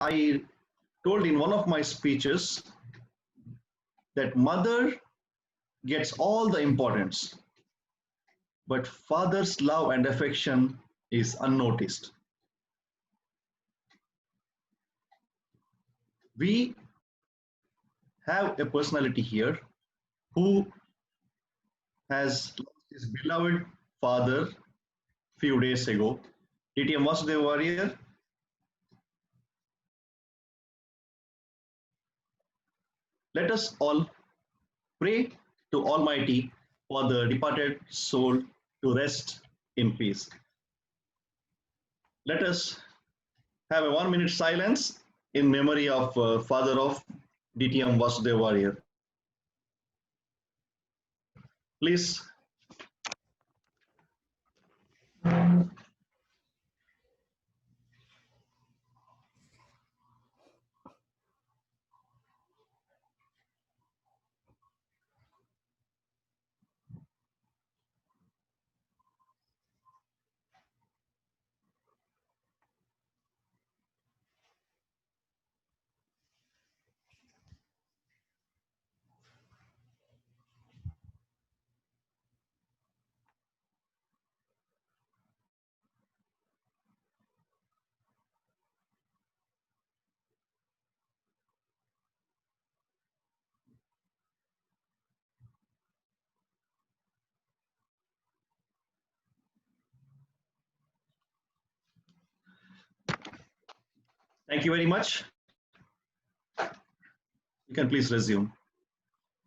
I told in one of my speeches that mother gets all the importance, but father's love and affection is unnoticed. We have a personality here who has lost his beloved father few days ago. DTM Vasudev Warrior, let us all pray to Almighty for the departed soul to rest in peace. Let us have a 1 minute silence in memory of father of DTM Vasudev Warrior. Please. Thank you very much. You can please resume.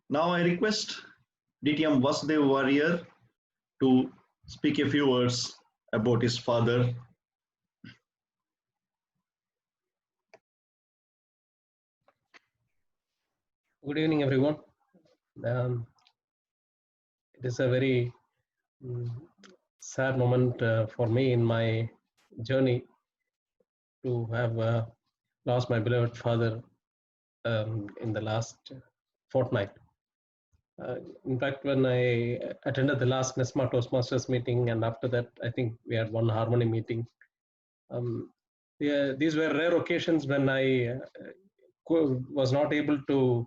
Now I request DTM Vasudev Warrior to speak a few words about his father. Good evening, everyone. It is a very sad moment for me in my journey to have lost my beloved father in the last fortnight. In fact, when I attended the last NESMA Toastmasters meeting, and after that, I think we had one harmony meeting. These were rare occasions when I was not able to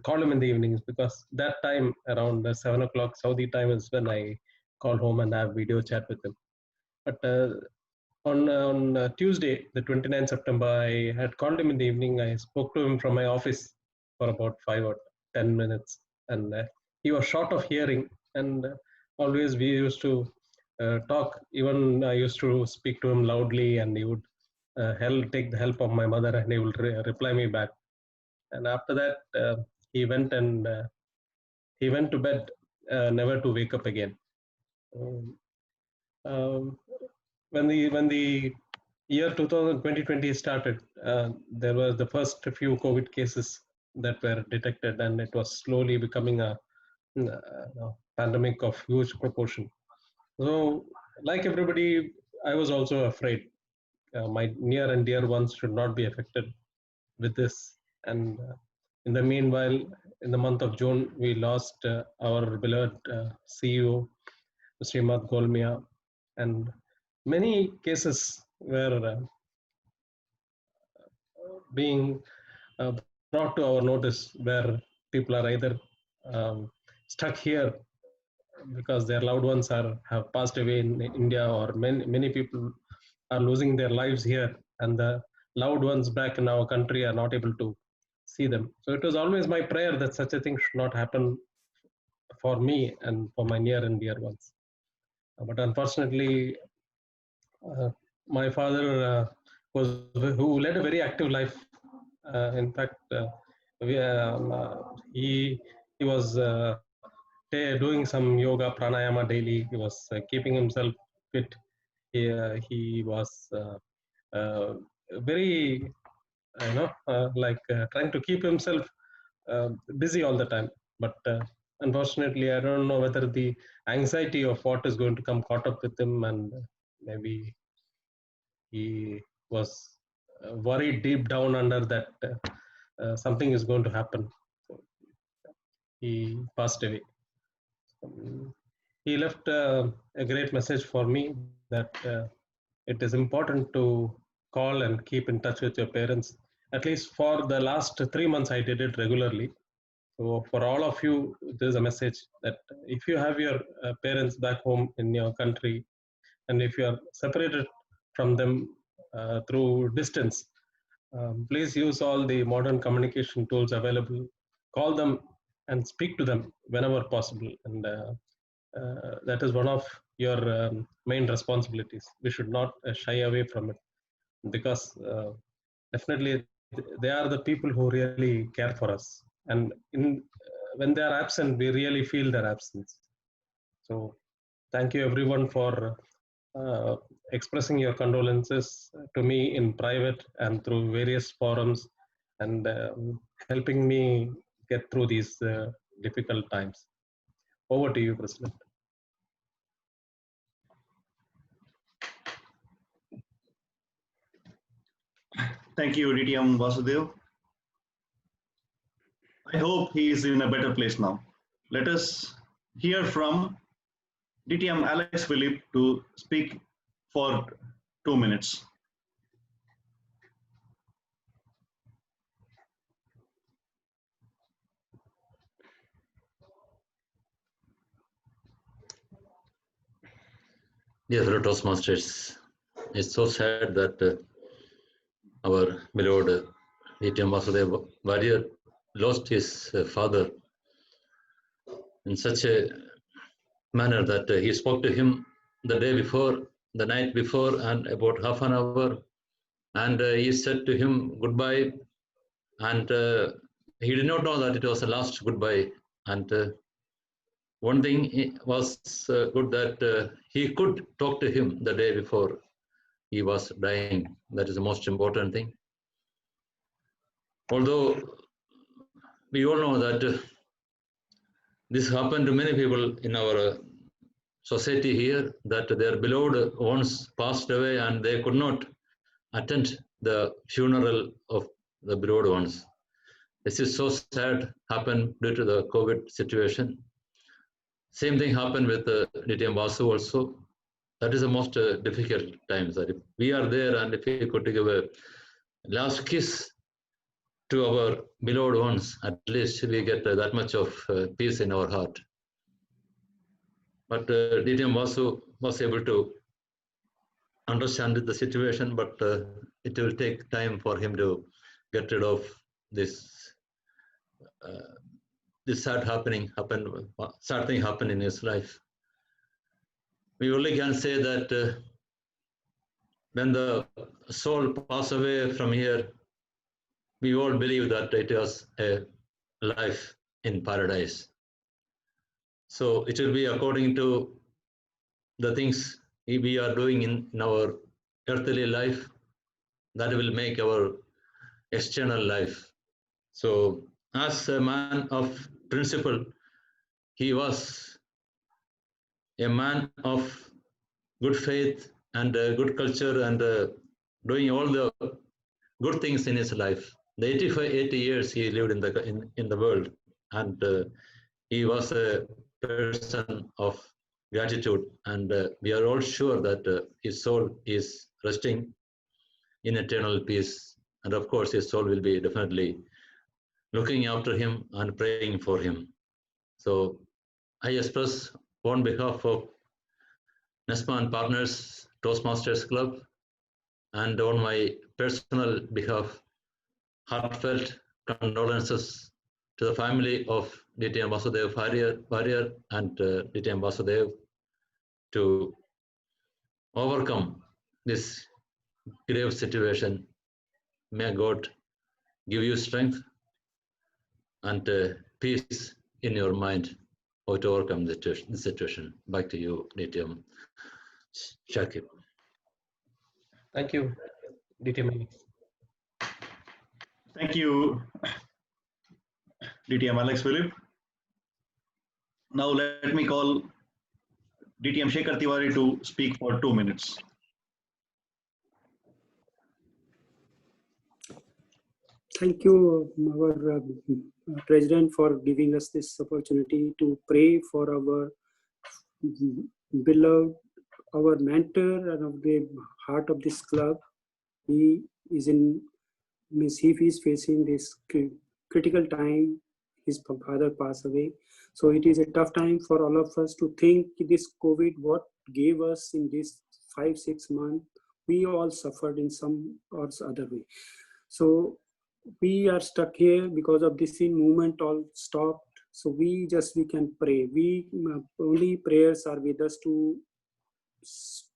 call him in the evenings, because that time around 7 o'clock Saudi time is when I call home and have video chat with him. But on Tuesday, the 29th September, I had called him in the evening. I spoke to him from my office for about 5 or 10 minutes, and he was short of hearing, and always we used to talk. Even I used to speak to him loudly, and he would take the help of my mother, and he will reply me back. And after that, he went to bed, never to wake up again. When the year 2020 started, there was the first few COVID cases that were detected, and it was slowly becoming a pandemic of huge proportion. So, like everybody, I was also afraid my near and dear ones should not be affected with this. And in the meanwhile, in the month of June, we lost our beloved CEO, Srimad Golmia, and many cases were being brought to our notice, where people are either stuck here because their loved ones have passed away in India, or many people are losing their lives here, and the loved ones back in our country are not able to see them. So it was always my prayer that such a thing should not happen for me and for my near and dear ones. But unfortunately, my father who led a very active life. In fact, he was doing some yoga pranayama daily. He was keeping himself fit. He was very trying to keep himself busy all the time. But unfortunately, I don't know whether the anxiety of what is going to come caught up with him, and maybe he was worried deep down under that something is going to happen. So he passed away. He left a great message for me that it is important to call and keep in touch with your parents. At least for the last 3 months, I did it regularly. So for all of you, there's a message that if you have your parents back home in your country, and if you are separated from them through distance, please use all the modern communication tools available. Call them and speak to them whenever possible. And that is one of your main responsibilities. We should not shy away from it, because definitely they are the people who really care for us. And when they are absent, we really feel their absence. So thank you everyone for uh, expressing your condolences to me in private and through various forums, and helping me get through these difficult times. Over to you, President. Thank you, DTM Vasudev. I hope he is in a better place now. Let us hear from DTM Alex Philip to speak for 2 minutes. Dear fellow Toastmasters, it's so sad that our beloved DTM Vasudev warrior lost his father in such a manner that he spoke to him the day before, the night before, and about half an hour, and he said to him goodbye, and he did not know that it was the last goodbye. And one thing was good, that he could talk to him the day before he was dying. That is the most important thing. Although we all know that this happened to many people in our society here, that their beloved ones passed away and they could not attend the funeral of the beloved ones. This is so sad, happened due to the COVID situation. Same thing happened with DTM Vasu also. That is the most difficult times, that if we are there and if we could give a last kiss to our beloved ones, at least we get that much of peace in our heart. But DTM Vasu was able to understand the situation, but it will take time for him to get rid of this sad thing happened in his life. We only can say that when the soul passes away from here, we all believe that it was a life in paradise. So it will be according to the things we are doing in our earthly life that will make our external life. So as a man of principle, he was a man of good faith and good culture, and doing all the good things in his life. The 80 years he lived in the world, and he was a person of gratitude, and we are all sure that his soul is resting in eternal peace, and of course his soul will be definitely looking after him and praying for him. So I express on behalf of NESMA and Partners Toastmasters Club, and on my personal behalf, heartfelt condolences to the family of DTM Vasudev Warrior and DTM Vasudev to overcome this grave situation. May God give you strength and peace in your mind how to overcome this situation. Back to you, DTM Shakib. Thank you, DTM. Thank you, DTM Alex Philip. Now let me call DTM Shekhar Tiwari to speak for 2 minutes. Thank you, our President, for giving us this opportunity to pray for our beloved, our mentor, and of the heart of this club. he is facing this critical time. His father passed away. So it is a tough time for all of us to think this COVID, what gave us in this 5-6 months, we all suffered in some or other way. So we are stuck here because of this movement all stopped. So we can pray. Only prayers are with us to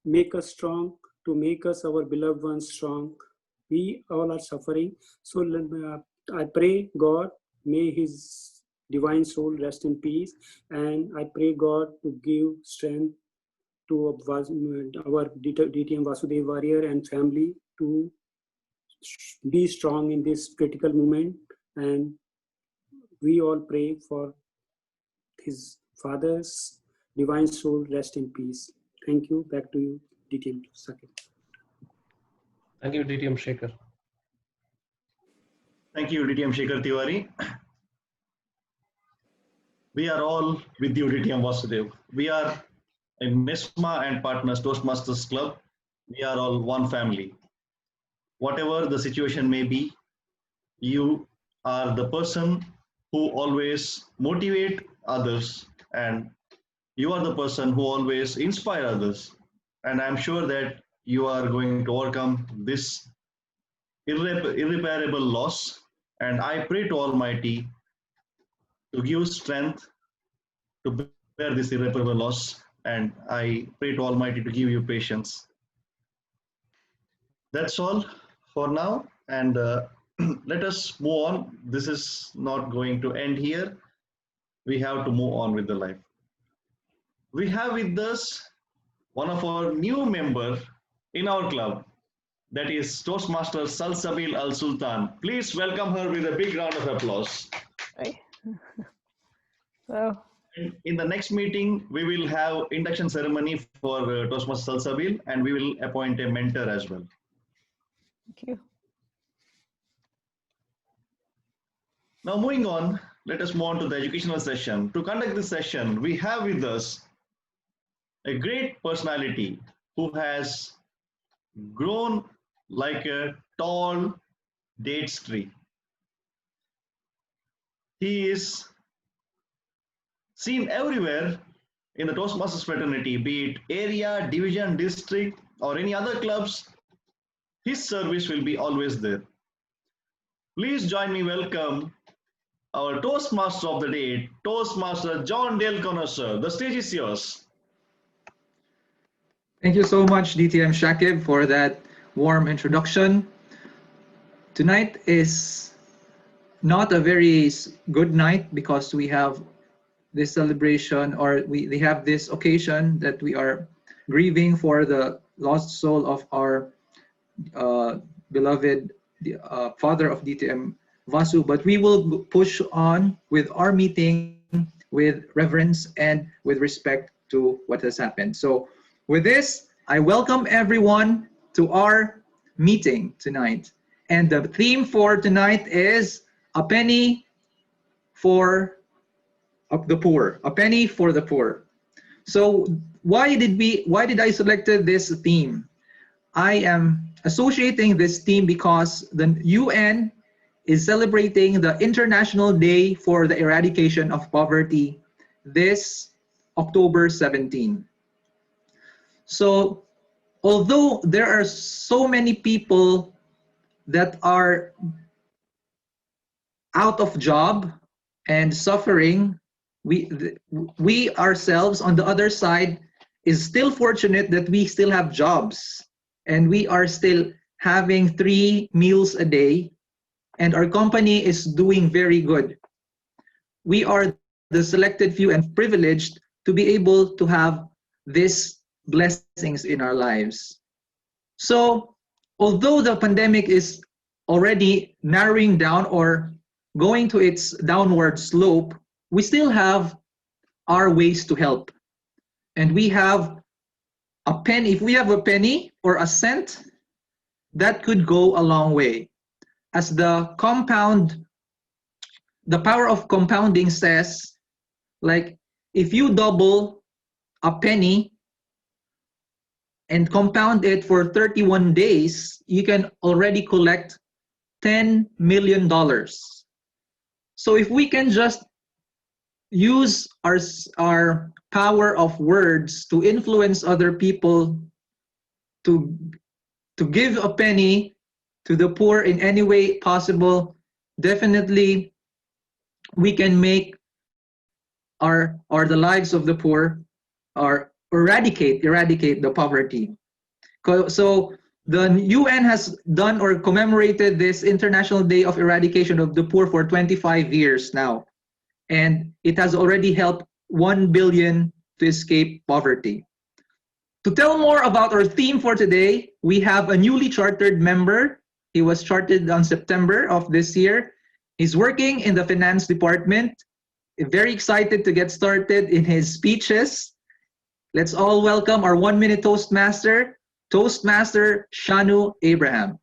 make us strong, to make us our beloved ones strong. We all are suffering. So I pray God, may his divine soul rest in peace. And I pray God to give strength to our DTM Vasudev warrior and family to be strong in this critical moment. And we all pray for his father's divine soul rest in peace. Thank you. Back to you, DTM Sakib. Thank you, DTM Shekhar. Thank you, DTM Shekhar Tiwari. We are all with you, DTM Vasudev. We are in NESMA and Partners Toastmasters Club. We are all one family. Whatever the situation may be, you are the person who always motivate others, and you are the person who always inspire others. And I'm sure that you are going to overcome this irreparable loss. And I pray to Almighty to give strength to bear this irreparable loss. And I pray to Almighty to give you patience. That's all for now. And let us move on. This is not going to end here. We have to move on with the life. We have with us one of our new members in our club, that is Toastmaster Salsabil Al Sultan. Please welcome her with a big round of applause. Hi. So, in the next meeting, we will have induction ceremony for Toastmaster Salsabil, and we will appoint a mentor as well. thank you. Now moving on, let us move on to the educational session. To conduct this session, we have with us a great personality who has grown like a tall dates tree. He is seen everywhere in the Toastmasters fraternity, be it area, division, district, or any other clubs. His service will be always there. Please join me welcome our Toastmaster of the day, Toastmaster John Dale Connoisseur. The stage is yours. Thank you so much, DTM Shakib, for that warm introduction. Tonight is not a very good night because we have this celebration, or we have this occasion that we are grieving for the lost soul of our beloved father of DTM Vasu, but we will push on with our meeting with reverence and with respect to what has happened. So with this, I welcome everyone to our meeting tonight. And the theme for tonight is a penny for the poor, a penny for the poor. So why did I selected this theme? I am associating this theme because the UN is celebrating the International Day for the Eradication of Poverty this October 17. So although there are so many people that are out of job and suffering, we ourselves on the other side is still fortunate that we still have jobs and we are still having 3 meals a day, and our company is doing very good. We are the selected few and privileged to be able to have these blessings in our lives. So although the pandemic is already narrowing down or going to its downward slope, we still have our ways to help. And we have a penny. If we have a penny or a cent, that could go a long way. As the power of compounding says, like if you double a penny, and compound it for 31 days, you can already collect $10 million. So if we can just use our power of words to influence other people to give a penny to the poor in any way possible, definitely we can make the lives of the poor or eradicate the poverty. So the UN has done or commemorated this International Day of Eradication of the Poor for 25 years now, and it has already helped 1 billion to escape poverty. To tell more about our theme for today, we have a newly chartered member. He was chartered on September of this year. He's working in the finance department. Very excited to get started in his speeches. Let's all welcome our 1-minute Toastmaster, Toastmaster Shanu Abraham.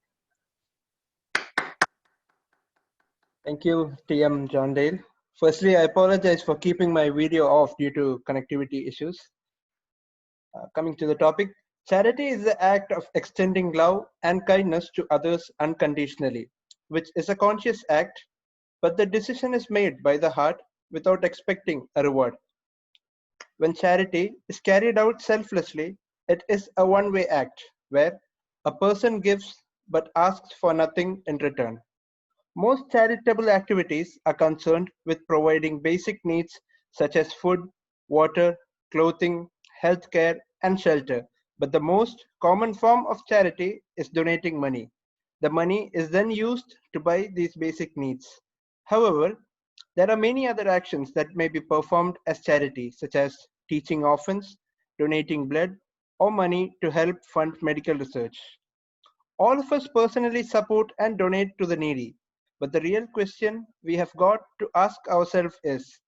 Thank you, TM John Dale. Firstly, I apologize for keeping my video off due to connectivity issues. Coming to the topic, charity is the act of extending love and kindness to others unconditionally, which is a conscious act, but the decision is made by the heart without expecting a reward. When charity is carried out selflessly, it is a one-way act where a person gives but asks for nothing in return. Most charitable activities are concerned with providing basic needs such as food, water, clothing, healthcare, and shelter. But the most common form of charity is donating money. The money is then used to buy these basic needs. However, there are many other actions that may be performed as charity, such as teaching orphans, donating blood, or money to help fund medical research. All of us personally support and donate to the needy. But the real question we have got to ask ourselves is,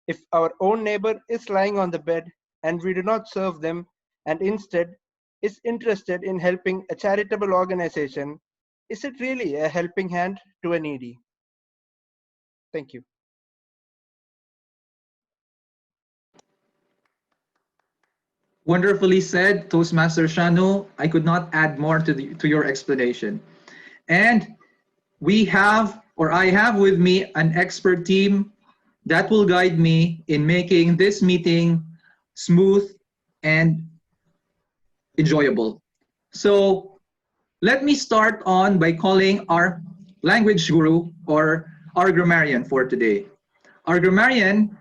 if our own neighbor is lying on the bed and we do not serve them and instead is interested in helping a charitable organization, is it really a helping hand to a needy? Thank you. Wonderfully said, Toastmaster Shanu. I could not add more to your explanation. And I have with me an expert team that will guide me in making this meeting smooth and enjoyable. So let me start on by calling our language guru or our grammarian for today. Our grammarian,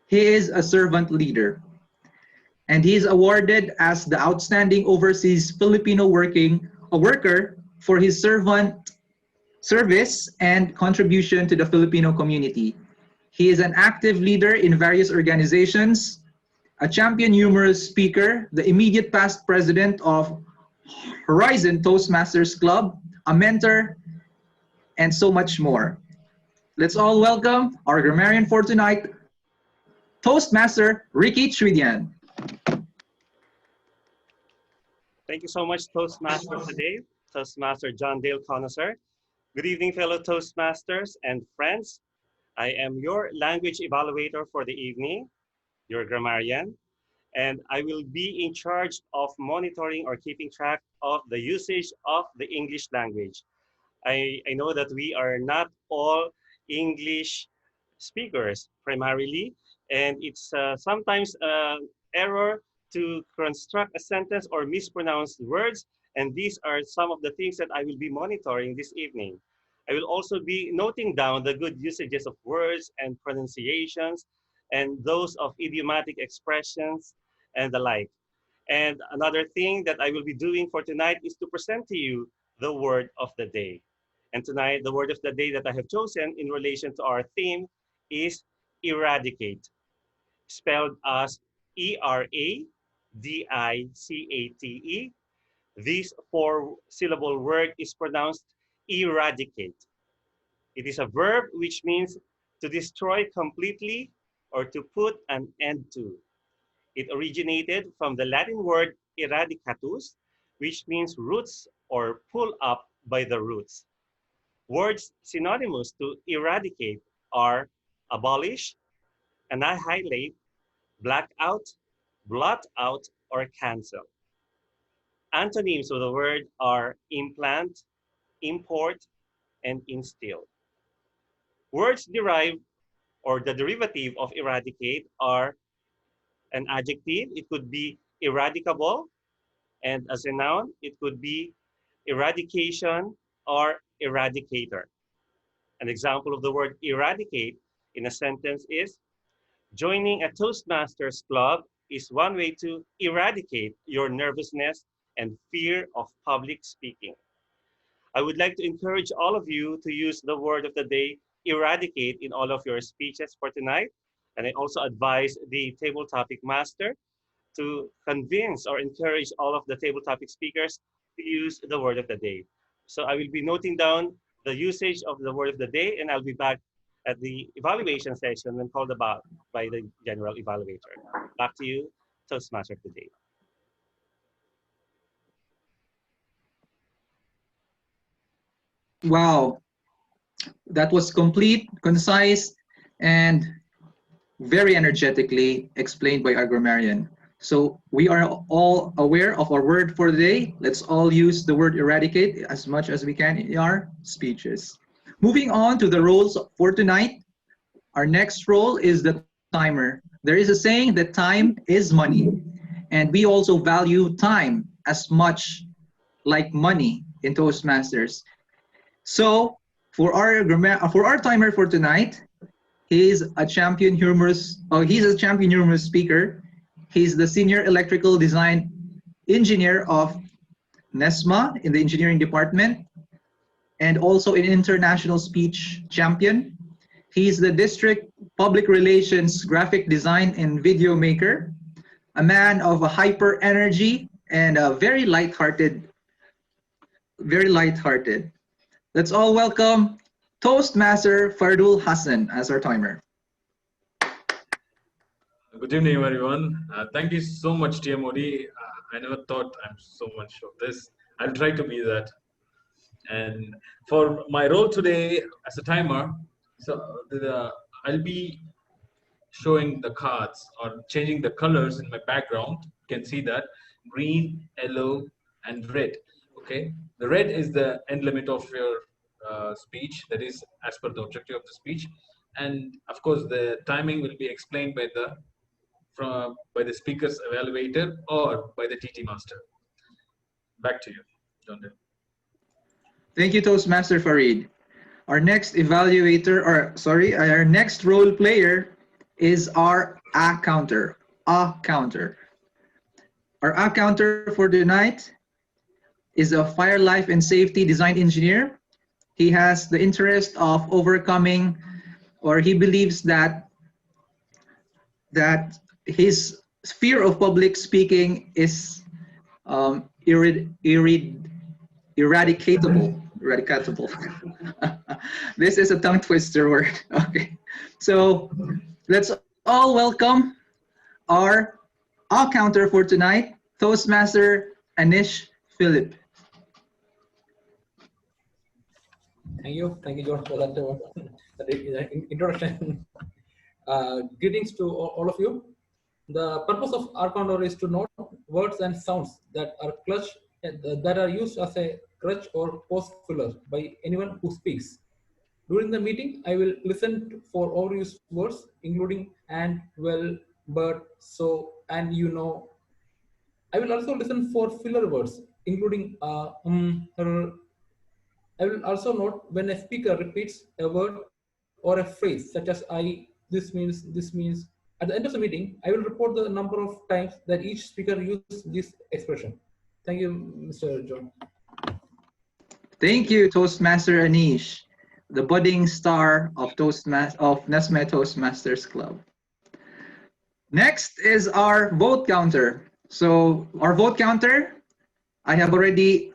he is a servant leader, and he is awarded as the Outstanding Overseas Filipino worker for his service and contribution to the Filipino community. He is an active leader in various organizations, a champion humorous speaker, the immediate past president of Horizon Toastmasters Club, a mentor, and so much more. Let's all welcome our grammarian for tonight, Toastmaster Ricky Tridian. Thank you so much, Toastmaster today, Toastmaster John Dale Connoisseur. Good evening, fellow Toastmasters and friends. I am your language evaluator for the evening, your grammarian, and I will be in charge of monitoring or keeping track of the usage of the English language. I know that we are not all English speakers primarily, and it's sometimes error to construct a sentence or mispronounce words, and these are some of the things that I will be monitoring this evening. I will also be noting down the good usages of words and pronunciations and those of idiomatic expressions and the like. And another thing that I will be doing for tonight is to present to you the word of the day. And tonight, the word of the day that I have chosen in relation to our theme is eradicate, spelled as E-R-A-D-I-C-A-T-E. This four-syllable word is pronounced eradicate. It is a verb which means to destroy completely or to put an end to. It originated from the Latin word eradicatus, which means roots or pull up by the roots. Words synonymous to eradicate are abolish, annihilate, black out, blot out, or cancel. Antonyms of the word are implant, import, and instill. Words derived or the derivative of eradicate are an adjective. It could be eradicable, and as a noun, it could be eradication or eradicator. An example of the word eradicate in a sentence is joining a Toastmasters club is one way to eradicate your nervousness and fear of public speaking. I would like to encourage all of you to use the word of the day, eradicate, in all of your speeches for tonight. And I also advise the table topic master to convince or encourage all of the table topic speakers to use the word of the day. So I will be noting down the usage of the word of the day, and I'll be back at the evaluation session when called about by the general evaluator. Back to you, Toastmaster of the day. Wow, that was complete, concise, and very energetically explained by our grammarian. So we are all aware of our word for the day. Let's all use the word eradicate as much as we can in our speeches. Moving on to the roles for tonight. Our next role is the timer. There is a saying that time is money, and we also value time as much like money in Toastmasters. So for our timer for tonight, he's a champion humorous speaker. He's the senior electrical design engineer of NESMA in the engineering department, and also an international speech champion. He's the district public relations graphic design and video maker, a man of a hyper energy and a very light-hearted. Let's all welcome Toastmaster Fardul Hassan as our timer. Good evening, everyone. Thank you so much, TMOD. I never thought I'm so much of this. I'll try to be that. And for my role today as a timer, I'll be showing the cards or changing the colors in my background. You can see that green, yellow, and red. Okay, the red is the end limit of your speech. That is as per the objective of the speech, and of course the timing will be explained by the speaker's evaluator or by the TT master. Back to you, John Dale. Thank you, Toastmaster Farid. Our next our next role player is our A counter. Our A counter for tonight is a fire life and safety design engineer. He has the interest of overcoming, or he believes that his fear of public speaking is eradicatable. This is a tongue twister word. Okay, so let's all welcome our counter for tonight, Toastmaster Anish Philip. Thank you, George, for that introduction. Greetings to all of you. The purpose of our counter is to note words and sounds that are used as a crutch or pause filler by anyone who speaks. During the meeting, I will listen for overused words, including and, well, but, so, and you know. I will also listen for filler words, including I will also note when a speaker repeats a word or a phrase such as I, this means. At the end of the meeting, I will report the number of times that each speaker used this expression. Thank you, Mr. John. Thank you, Toastmaster Anish, the budding star of NESMA Toastmasters Club. Next is our vote counter. So our vote counter, I have already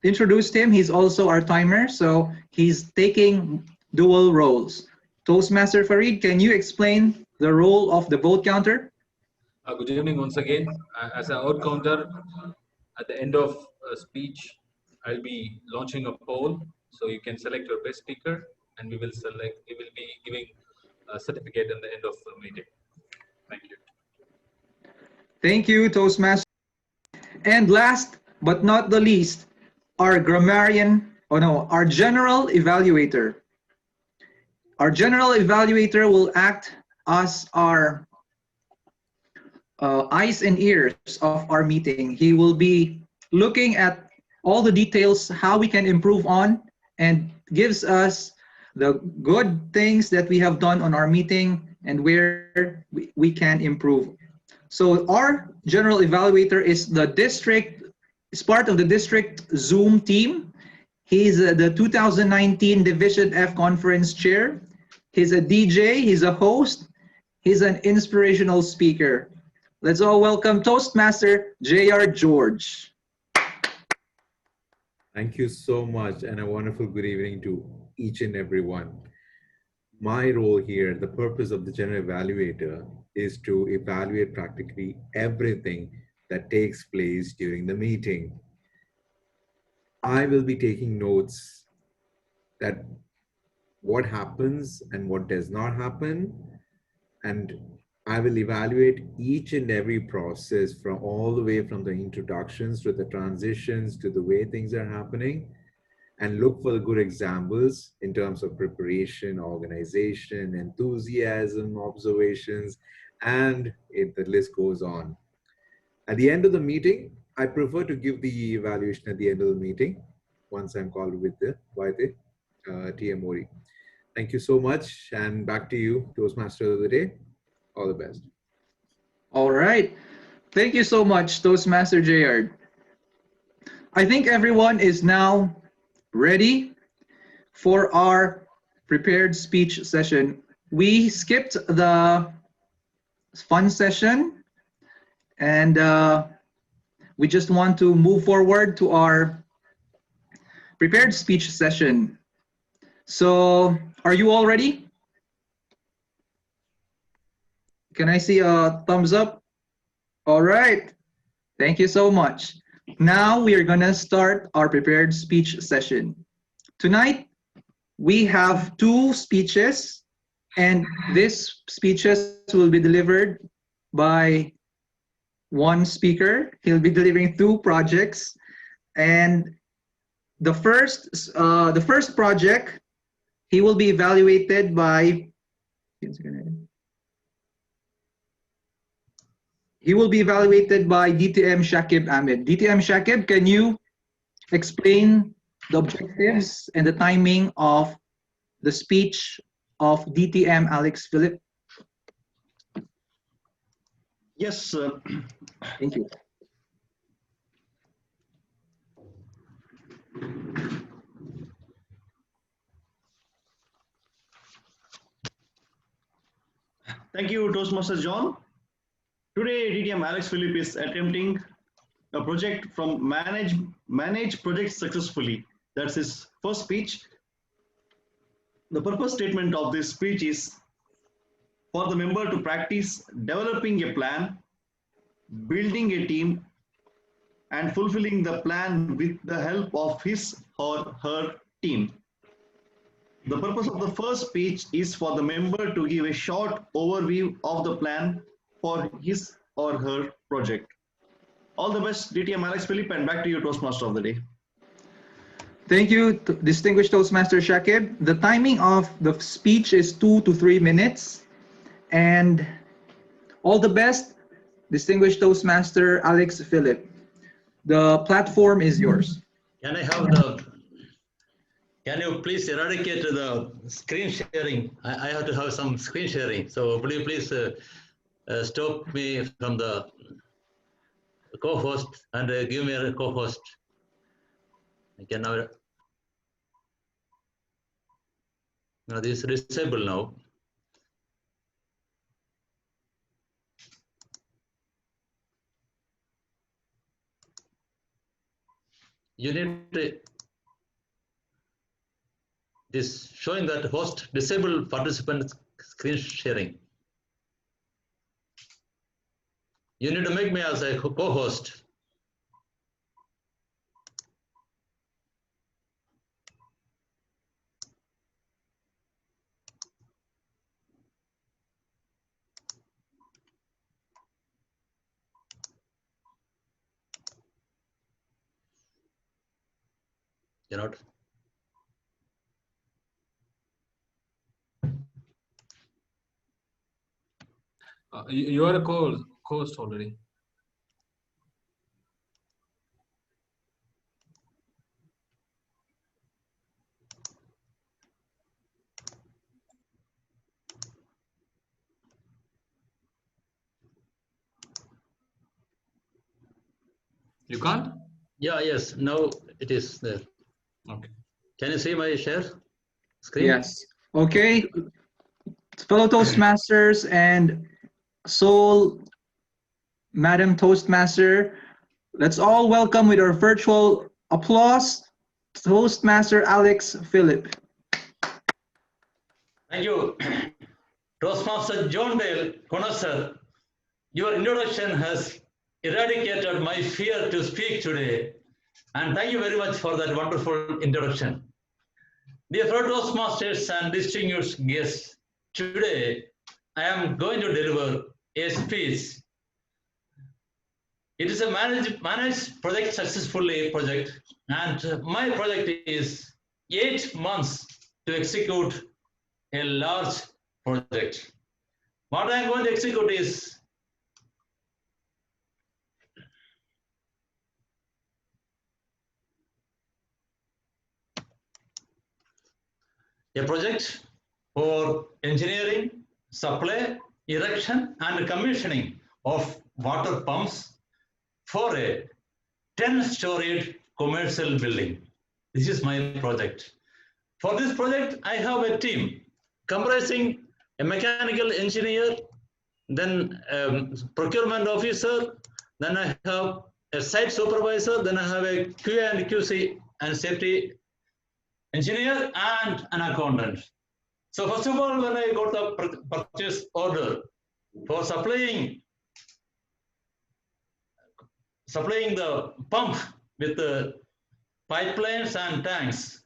introduced him. He's also our timer, so he's taking dual roles. Toastmaster Farid, can you explain the role of the vote counter? Good evening once again. As a vote counter, at the end of a speech, I'll be launching a poll, so you can select your best speaker, and we will be giving a certificate at the end of the meeting. Thank you. Thank you, Toastmaster. And last but not the least, our grammarian, oh no, our general evaluator. Our general evaluator will act as our eyes and ears of our meeting. He will be looking at all the details, how we can improve on, and gives us the good things that we have done on our meeting and where we can improve. So our general evaluator is part of the district Zoom team. He's the 2019 Division F Conference Chair. He's a DJ, he's a host, he's an inspirational speaker. Let's all welcome Toastmaster J.R. George. Thank you so much, and a wonderful good evening to each and every one. My role here, the purpose of the general evaluator, is to evaluate practically everything that takes place during the meeting. I will be taking notes that what happens and what does not happen, and I will evaluate each and every process from all the way from the introductions to the transitions to the way things are happening, and look for the good examples in terms of preparation, organization, enthusiasm, observations, and the list goes on. At the end of the meeting, I prefer to give the evaluation at the end of the meeting once I'm called by the TMOD. Thank you so much, and back to you, Toastmaster of the day. All the best. All right. Thank you so much, Toastmaster JR. I think everyone is now ready for our prepared speech session. We skipped the fun session, and we just want to move forward to our prepared speech session. So, are you all ready? Can I see a thumbs up? All right. Thank you so much. Now we are going to start our prepared speech session. Tonight, we have 2 speeches, and these speeches will be delivered by one speaker. He'll be delivering 2 projects, and the first project, he will be evaluated by DTM Shakib Ahmed. DTM Shakib, can you explain the objectives and the timing of the speech of DTM Alex Philip? Yes. Thank you. Thank you, Toastmaster John. Today, DTM Alex Philip is attempting a project from manage projects successfully. That's his first speech. The purpose statement of this speech is for the member to practice developing a plan, building a team, and fulfilling the plan with the help of his or her team. The purpose of the first speech is for the member to give a short overview of the plan for his or her project. All the best, DTM Alex Philip, and back to you, Toastmaster of the day. Thank you, distinguished Toastmaster Shakib. The timing of the speech is 2 to 3 minutes. And all the best, distinguished Toastmaster Alex Philip. The platform is yours. Can you please eradicate the screen sharing? I have to have some screen sharing. So will you please stop me from the co-host and give me a co-host? I can now. Now this is disabled now. You need to, this showing that host disabled participant screen sharing. You need to make me as a co-host. You're not? You are a co-host already. You can't? Yeah, yes. Now it is there. Okay. Can you see my share screen? Yes. Okay. Fellow Toastmasters and Soul Madam Toastmaster, let's all welcome with our virtual applause Toastmaster Alex Phillip. Thank you. Toastmaster John Dale Connoisseur, your introduction has eradicated my fear to speak today. And thank you very much for that wonderful introduction. Dear fellow Toastmasters and distinguished guests, today I am going to deliver a speech. It is a managed project successfully project, and my project is 8 months to execute a large project. What I am going to execute is a project for engineering, supply, erection, and commissioning of water pumps for a 10-storied commercial building. This is my project. For this project, I have a team comprising a mechanical engineer, then procurement officer, then I have a site supervisor, then I have a QA and QC and safety engineer and an accountant. So first of all, when I got the purchase order for supplying the pump with the pipelines and tanks,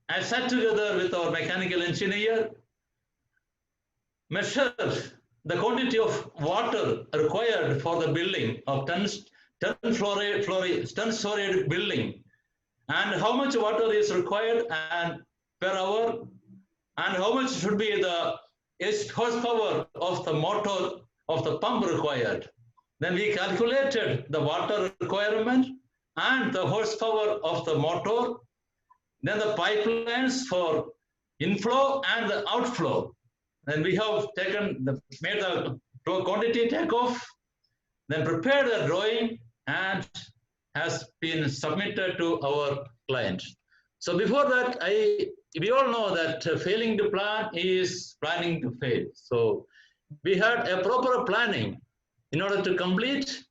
I sat together with our mechanical engineer, measured the quantity of water required for the building of 10-story building, and how much water is required and per hour, and how much should be the horsepower of the motor of the pump required. Then we calculated the water requirement and the horsepower of the motor, then the pipelines for inflow and the outflow. Then we have made the quantity takeoff, then prepared a drawing and has been submitted to our client. So before that, we all know that failing to plan is planning to fail. So we had a proper planning in order to complete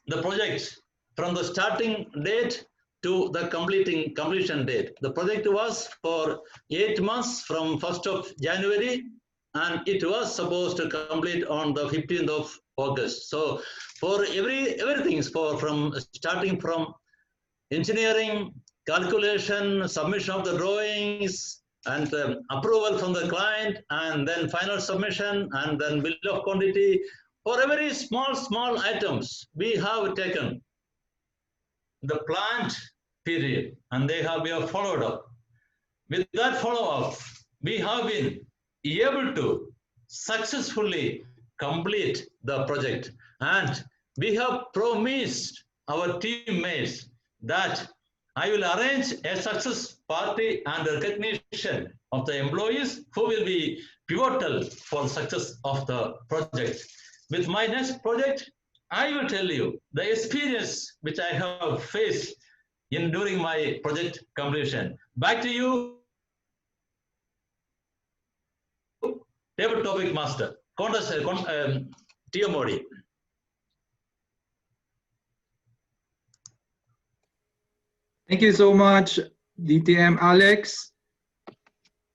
the project from the starting date to the completion date. The project was for 8 months from 1st of January, and it was supposed to complete on the 15th of August. So for everything, starting from engineering, calculation, submission of the drawings, and approval from the client, and then final submission, and then bill of quantity. For every small items, we have taken the planned period, and we have followed up. With that follow-up, we have been able to successfully complete the project, and we have promised our teammates that I will arrange a success party and recognition of the employees who will be pivotal for the success of the project. With my next project, I will tell you the experience which I have faced during my project completion. Back to you, table topic master, TMOD. Thank you so much, DTM Alex.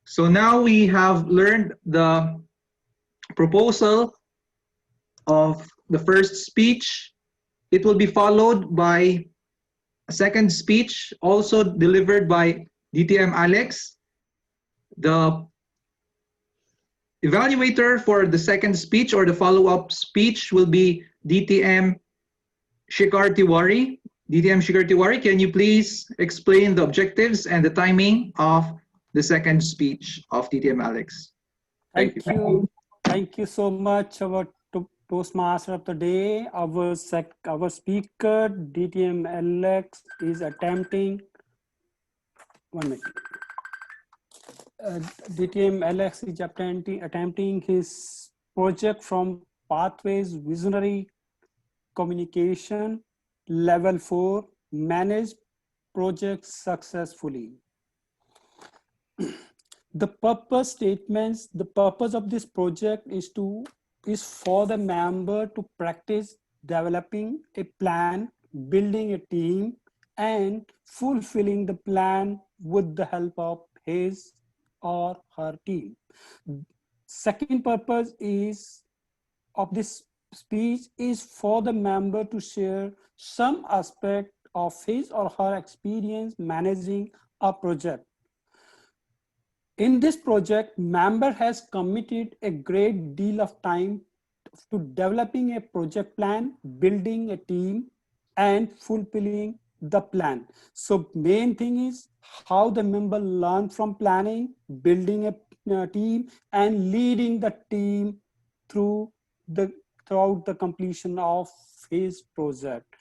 So now we have learned the proposal of the first speech. It will be followed by a second speech, also delivered by DTM Alex. The evaluator for the second speech or the follow-up speech will be DTM Shikhar Tiwari. DTM Shikhar Tiwari, can you please explain the objectives and the timing of the second speech of DTM Alex? Thank you. Thank you so much, our Toastmaster of the day. Our speaker, DTM Alex, is attempting, one minute. DTM Alex is attempting his project from Pathways Visionary Communication, Level 4, Manage Projects Successfully. The purpose statements, the purpose of this project is for the member to practice developing a plan, building a team, and fulfilling the plan with the help of his or her team. Second purpose is of this speech is for the member to share some aspect of his or her experience managing a project. In this project, member has committed a great deal of time to developing a project plan, building a team, and fulfilling the plan. So main thing is how the member learn from planning, building a team, and leading the team throughout the completion of his project.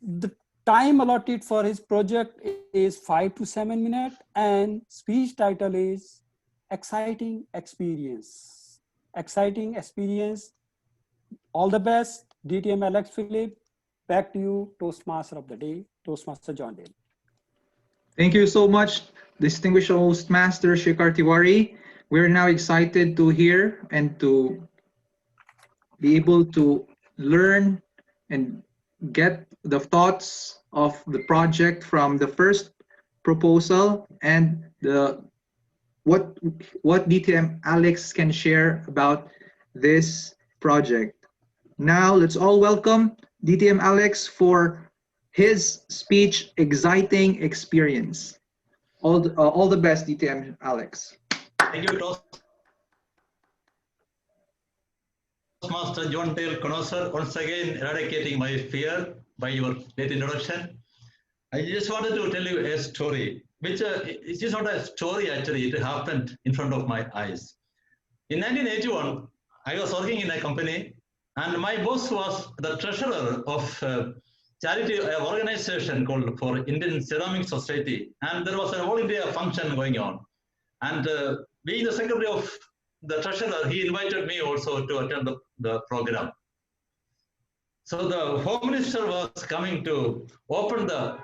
The time allotted for his project is 5 to 7 minutes, and speech title is Exciting Experience. Exciting Experience. All the best, DTM Alex Philip. Back to you, Toastmaster of the day, Toastmaster John Dale. Thank you so much, distinguished Toastmaster Shikhar Tiwari. We're now excited to hear and to be able to learn and get the thoughts of the project from the first proposal and what DTM Alex can share about this project. Now let's all welcome DTM Alex for his speech, Exciting Experience. All the best, DTM Alex. Thank you, Toastmaster John Dale Connoisseur, once again eradicating my fear by your late introduction. I just wanted to tell you a story, which it is not a story actually, it happened in front of my eyes. In 1981, I was working in a company and my boss was the treasurer of a charity organization called for Indian Ceramic Society, and there was a all India function going on. And being the secretary of the treasurer, he invited me also to attend the program. So the Home Minister was coming to open the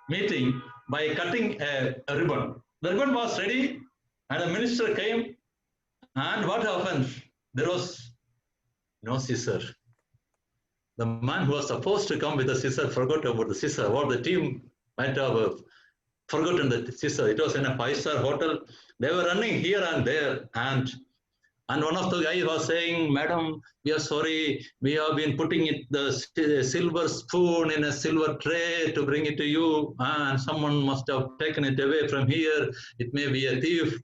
meeting by cutting a ribbon. The ribbon was ready and the minister came, and what happened? There was no scissor. The man who was supposed to come with the scissor forgot about the scissor, or the team might have forgotten the scissor. It was in a 5-star hotel. They were running here and there, and one of the guys was saying, "Madam, we are sorry. We have been putting the silver spoon in a silver tray to bring it to you, and someone must have taken it away from here. It may be a thief."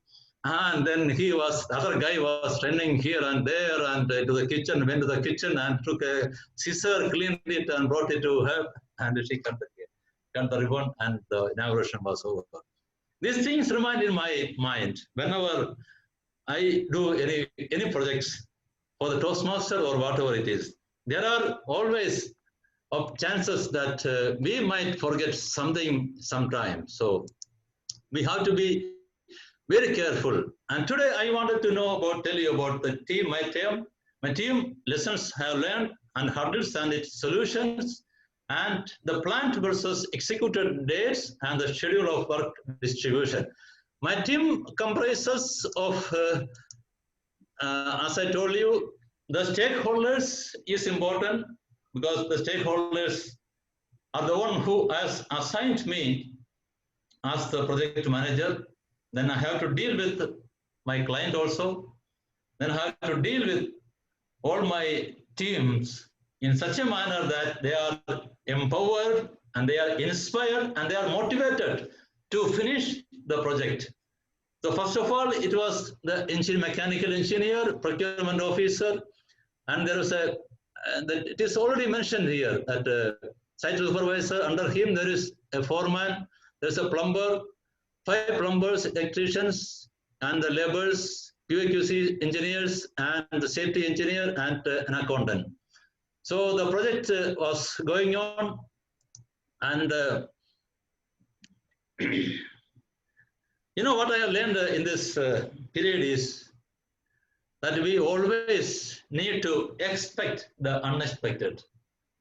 And then the other guy was running here and there and to the kitchen, went to the kitchen and took a scissor, cleaned it and brought it to her, and she cut the ribbon, and the inauguration was over. These things remain in my mind whenever I do any projects for the Toastmaster or whatever it is. There are always chances that we might forget something sometime. So we have to be very careful. And today I wanted to tell you about the team, my team, lessons I have learned and hurdles and its solutions, and the planned versus executed dates and the schedule of work distribution. My team comprises of, as I told you, the stakeholders is important because the stakeholders are the one who has assigned me as the project manager. Then I have to deal with my client also. Then I have to deal with all my teams in such a manner that they are empowered and they are inspired and they are motivated to finish the project. So first of all, it was the mechanical engineer, procurement officer, and there was it is already mentioned here that site supervisor. Under him, there is a foreman, there's a plumber, 5 plumbers, electricians, and the laborers, QAQC engineers, and the safety engineer, and an accountant. So the project was going on, and you know what I have learned in this period is that we always need to expect the unexpected.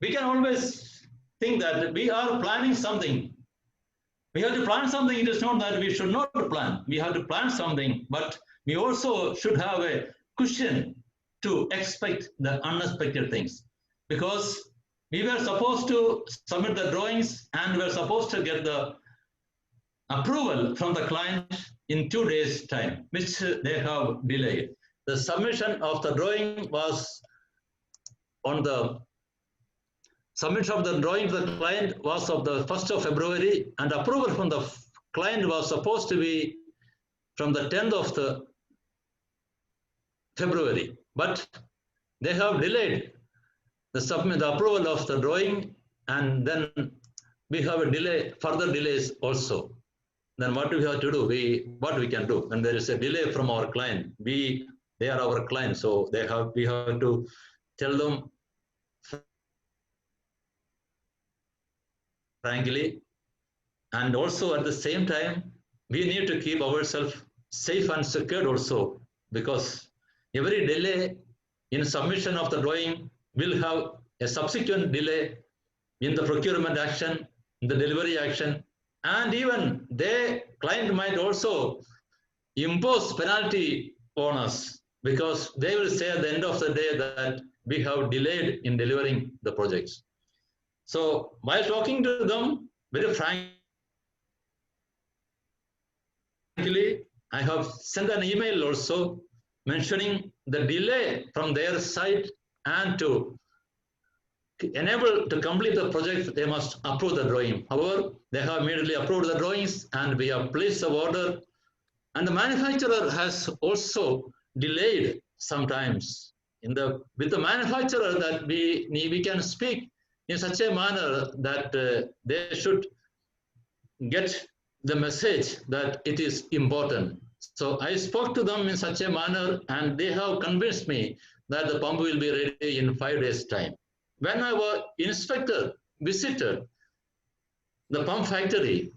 We can always think that we are planning something. We have to plan something. It is not that we should not plan. We have to plan something, but we also should have a cushion to expect the unexpected things. Because we were supposed to submit the drawings and we were supposed to get the approval from the client in 2 days' time, which they have delayed. The submission of the drawing was on the submission of the drawing to the client was of the 1st of February, and approval from the client was supposed to be from the 10th of the February. But they have delayed the approval of the drawing, and then we have a delay, further delays also. Then what do we have to do? What we can do when there is a delay from our client? They are our client, so we have to tell them frankly, and also at the same time we need to keep ourselves safe and secured also, because every delay in submission of the drawing will have a subsequent delay in the procurement action, in the delivery action, and even the client might also impose penalty on us, because they will say at the end of the day that we have delayed in delivering the projects. So while talking to them very frankly, I have sent an email also mentioning the delay from their side, and to enable to complete the project, they must approve the drawing. However, they have immediately approved the drawings and we have placed the order. And the manufacturer has also delayed sometimes. With the manufacturer, that we can speak in such a manner that they should get the message that it is important. So I spoke to them in such a manner, and they have convinced me that the pump will be ready in 5 days' time. When our inspector visited the pump factory,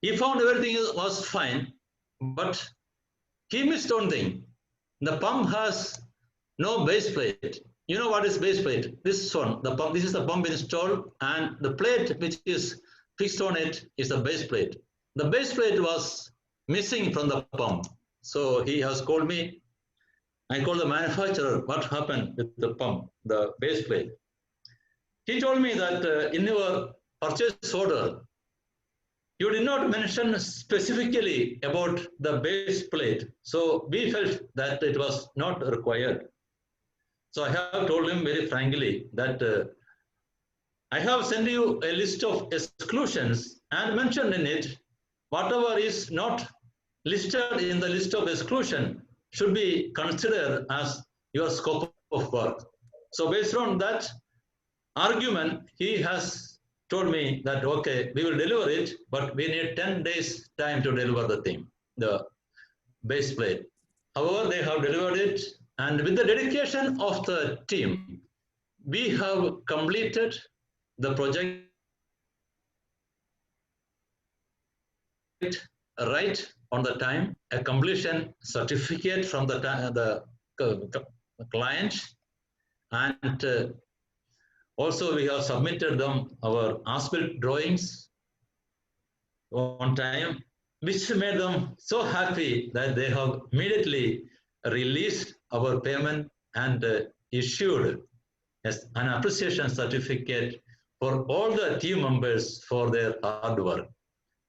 he found everything was fine, but he missed one thing. The pump has no base plate. You know what is base plate? This one, the pump. This is the pump installed, and the plate which is fixed on it is the base plate. The base plate was missing from the pump. So he has called me. I called the manufacturer, what happened with the pump, the base plate. He told me that in your purchase order, you did not mention specifically about the base plate. So we felt that it was not required. So I have told him very frankly that I have sent you a list of exclusions and mentioned in it whatever is not listed in the list of exclusion should be considered as your scope of work. So based on that argument, he has told me that, okay, we will deliver it, but we need 10 days time to deliver the thing, the base plate. However, they have delivered it, and with the dedication of the team, we have completed the project right on the time, a completion certificate from the client, and also we have submitted them our as-built drawings on time, which made them so happy that they have immediately released our payment and issued an appreciation certificate for all the team members for their hard work.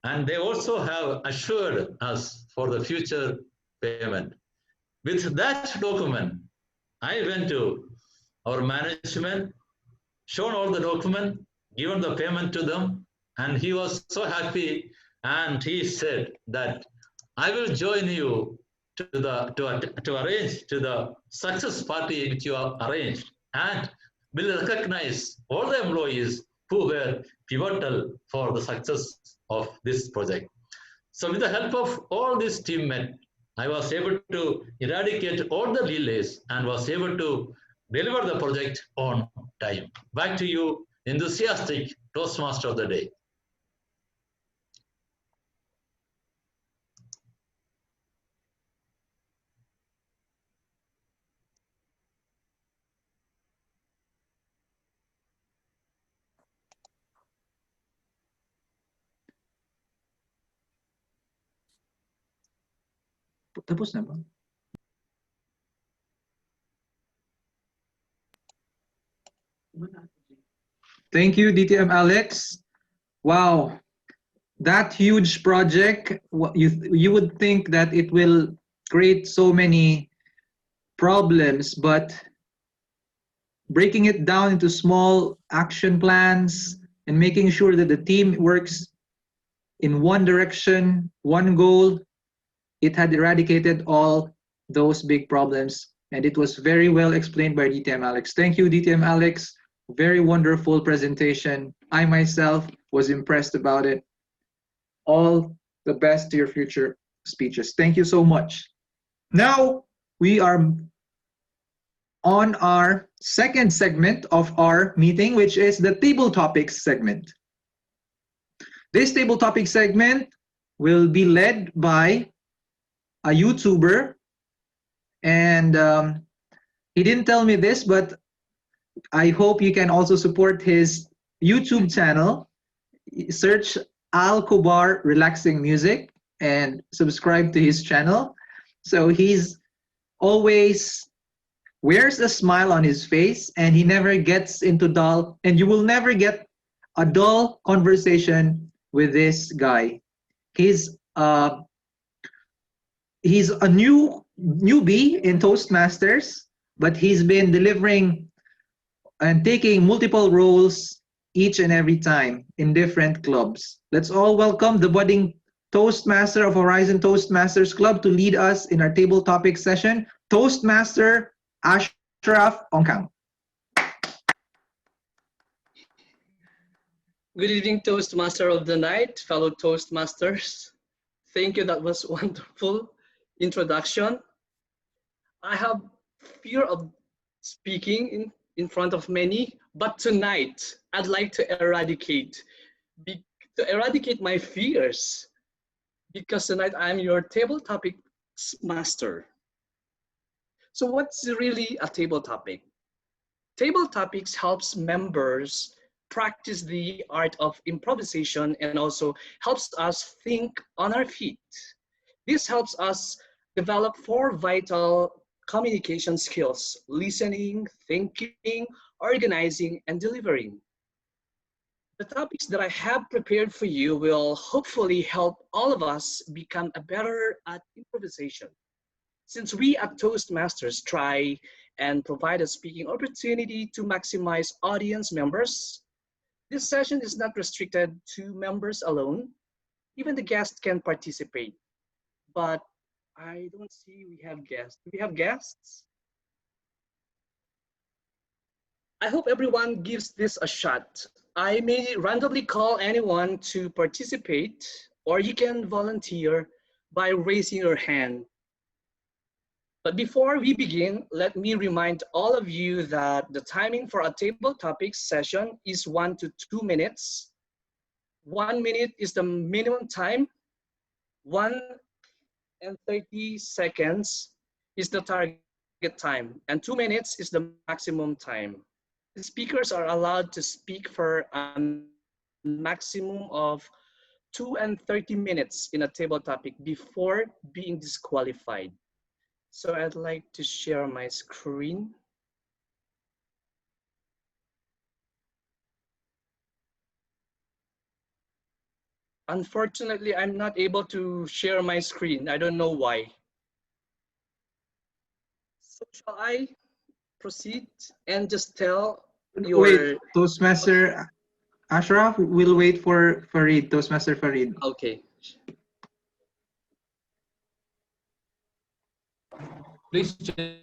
And they also have assured us for the future payment. With that document, I went to our management, shown all the document, given the payment to them, and he was so happy, and he said that I will join you to arrange to the success party which you have arranged, and will recognize all the employees who were pivotal for the success of this project. So with the help of all these teammates, I was able to eradicate all the delays and was able to deliver the project on time. Back to you, enthusiastic Toastmaster of the day. Tapos na ba? Thank you, DTM Alex. Wow, that huge project, you would think that it will create so many problems, but breaking it down into small action plans and making sure that the team works in one direction, one goal, it had eradicated all those big problems. And it was very well explained by DTM Alex. Thank you, DTM Alex. Very wonderful presentation. I myself was impressed about it. All the best to your future speeches. Thank you so much. Now we are on our second segment of our meeting, which is the table topics segment. This table topic segment will be led by a YouTuber, and he didn't tell me this, but I hope you can also support his YouTube channel. Search Al Kubar Relaxing Music and subscribe to his channel. So he's always wears a smile on his face, and he never gets into dull, and you will never get a dull conversation with this guy. He's a newbie in Toastmasters, but he's been delivering and taking multiple roles each and every time in different clubs. Let's all welcome the budding Toastmaster of Horizon Toastmasters Club to lead us in our table topic session, Toastmaster Ashraf Ongkang. Good evening, Toastmaster of the night, fellow Toastmasters. Thank you, that was wonderful introduction. I have fear of speaking in front of many, but tonight I'd like to eradicate my fears, because tonight I'm your table topics master. So what's really a table topic? Table topics helps members practice the art of improvisation and also helps us think on our feet. This helps us develop 4 vital communication skills: listening, thinking, organizing, and delivering. The topics that I have prepared for you will hopefully help all of us become better at improvisation. Since we at Toastmasters try and provide a speaking opportunity to maximize audience members, this session is not restricted to members alone. Even the guests can participate. But I don't see we have guests. Do we have guests? I hope everyone gives this a shot. I may randomly call anyone to participate, or you can volunteer by raising your hand. But before we begin, let me remind all of you that the timing for a table topics session is 1 to 2 minutes. 1 minute is the minimum time. 1 and 30 seconds is the target time, and 2 minutes is the maximum time. The speakers are allowed to speak for a maximum of 2 and 30 minutes in a table topic before being disqualified. So I'd like to share my screen. Unfortunately, I'm not able to share my screen. I don't know why. So shall I proceed and just tell your... Wait, Toastmaster Ashraf, we'll wait for Farid, Toastmaster Farid. Okay. Please check.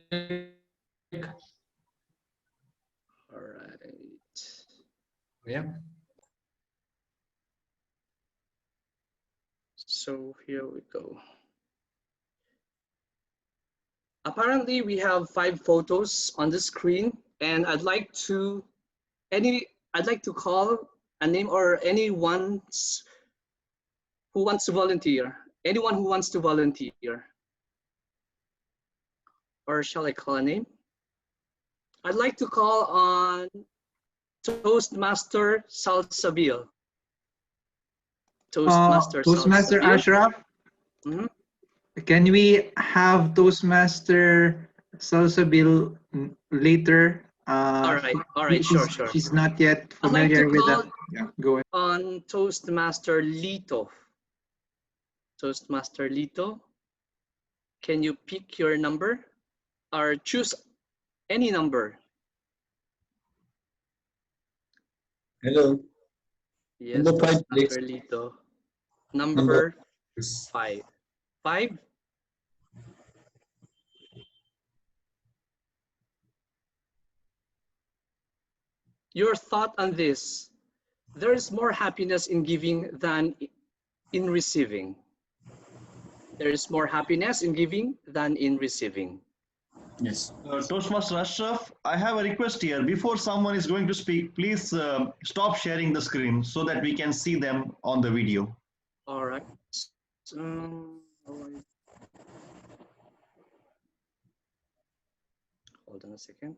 All right. Yeah. So here we go. Apparently we have 5 photos on the screen, and I'd like to call a name or anyone who wants to volunteer. Anyone who wants to volunteer. Or shall I call a name? I'd like to call on Toastmaster Salsabil. Toastmaster Toastmaster Salsabil. Ashraf, can we have Toastmaster Salsabil later? All right, sure. She's not yet I'd like familiar to with call that. Yeah, go ahead. on Toastmaster Lito. Toastmaster Lito, can you pick your number or choose any number? Hello. Yes, Number 5, please. Toastmaster Lito. Number 5. 5? Your thought on this. There is more happiness in giving than in receiving. There is more happiness in giving than in receiving. Yes. Toastmaster Ashraf, I have a request here. Before someone is going to speak, please stop sharing the screen so that we can see them on the video. All right. Hold on a second.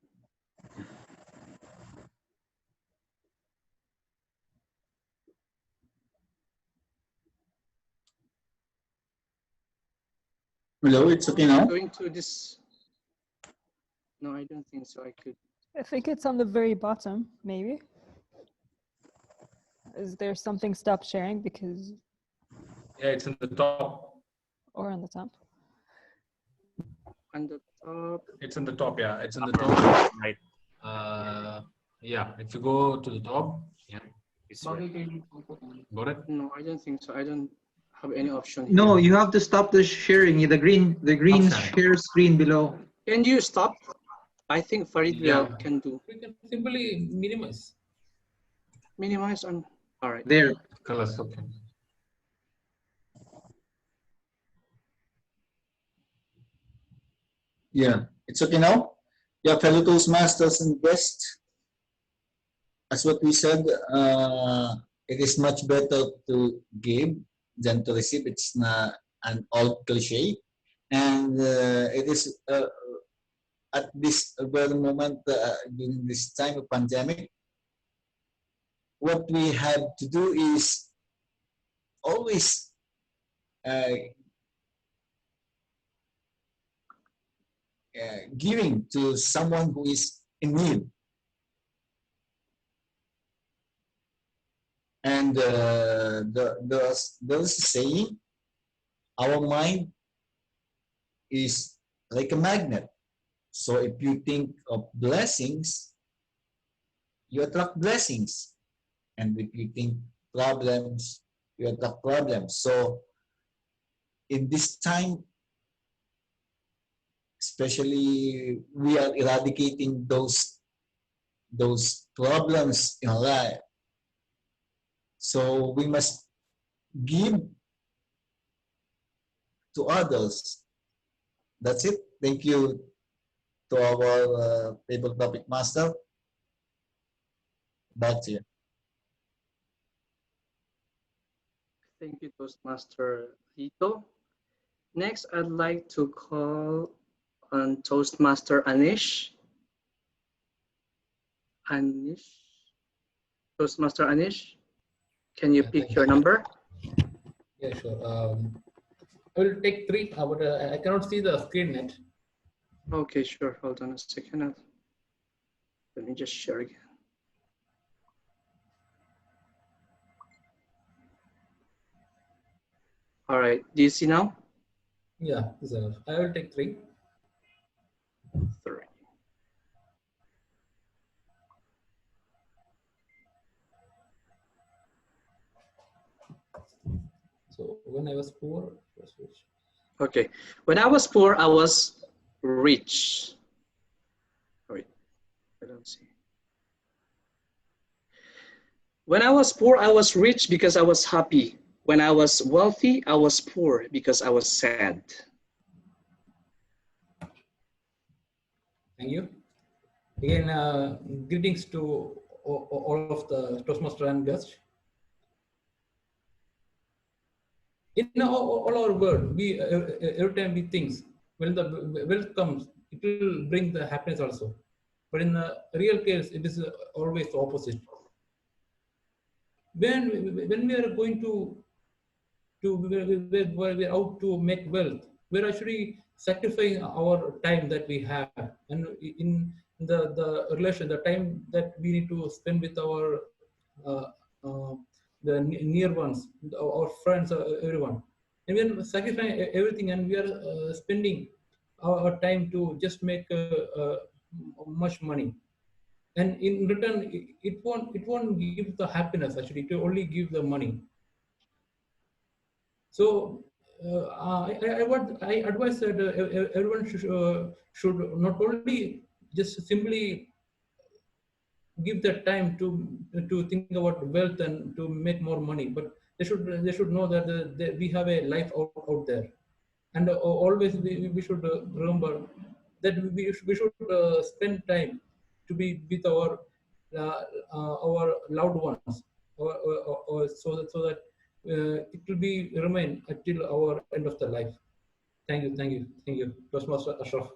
Hello, it's okay now? Going to this. No, I don't think so. I could. I think it's on the very bottom, maybe. Is there something stop sharing because? Yeah, it's in the top. Or on the top? On the top. It's in the top, yeah. It's in the top. Right. Yeah, if you go to the top, yeah. Got it? No, I don't think so. I don't have any option here. No, you have to stop the sharing. The green share screen below. Can you stop? I think Farid can do. We can simply minimize. Minimize on. All right. There. Colors, okay. Yeah, it's okay now? Yeah, fellow Toastmasters and guests. As what we said, it is much better to give than to receive. It's not an old cliche. And it is at this very moment, during this time of pandemic, what we have to do is always giving to someone who is in need. And there's a saying, our mind is like a magnet. So if you think of blessings, you attract blessings. And if you think problems, you attract problems. So in this time, especially we are eradicating those problems in life. So we must give to others. That's it. Thank you to our table topic master. Back to you. Thank you, Toastmaster Lito. Next, I'd like to call on Toastmaster Anish. Toastmaster Anish, can you pick your number? Yeah, sure. I will take 3, but I cannot see the screen yet. Okay, sure. Hold on a second. Let me just share again. All right. Do you see now? Yeah, I will take 3. 3. So when I was poor, I was rich. Okay. When I was poor, I was rich. Wait, I don't see. When I was poor, I was rich because I was happy. When I was wealthy, I was poor because I was sad. Thank you. Again, greetings to all of the Toastmaster and guests. In all our world, we every time we think when the wealth comes, it will bring the happiness also. But in the real case, it is always the opposite. When we are going to we're out to make wealth, we're actually sacrificing our time that we have, and in the relation, the time that we need to spend with our uh, uh, the near ones, our friends, everyone, and we're sacrificing everything, and we are spending our time to just make much money, and in return, it won't give the happiness. Actually, it will only give the money. So I advise that everyone should not only just simply give their time to think about wealth and to make more money, but they should know that we have a life out there, and always we should remember that we should spend time to be with our loved ones, so that it will be remain until our end of the life. Thank you, Toastmaster Ashraf.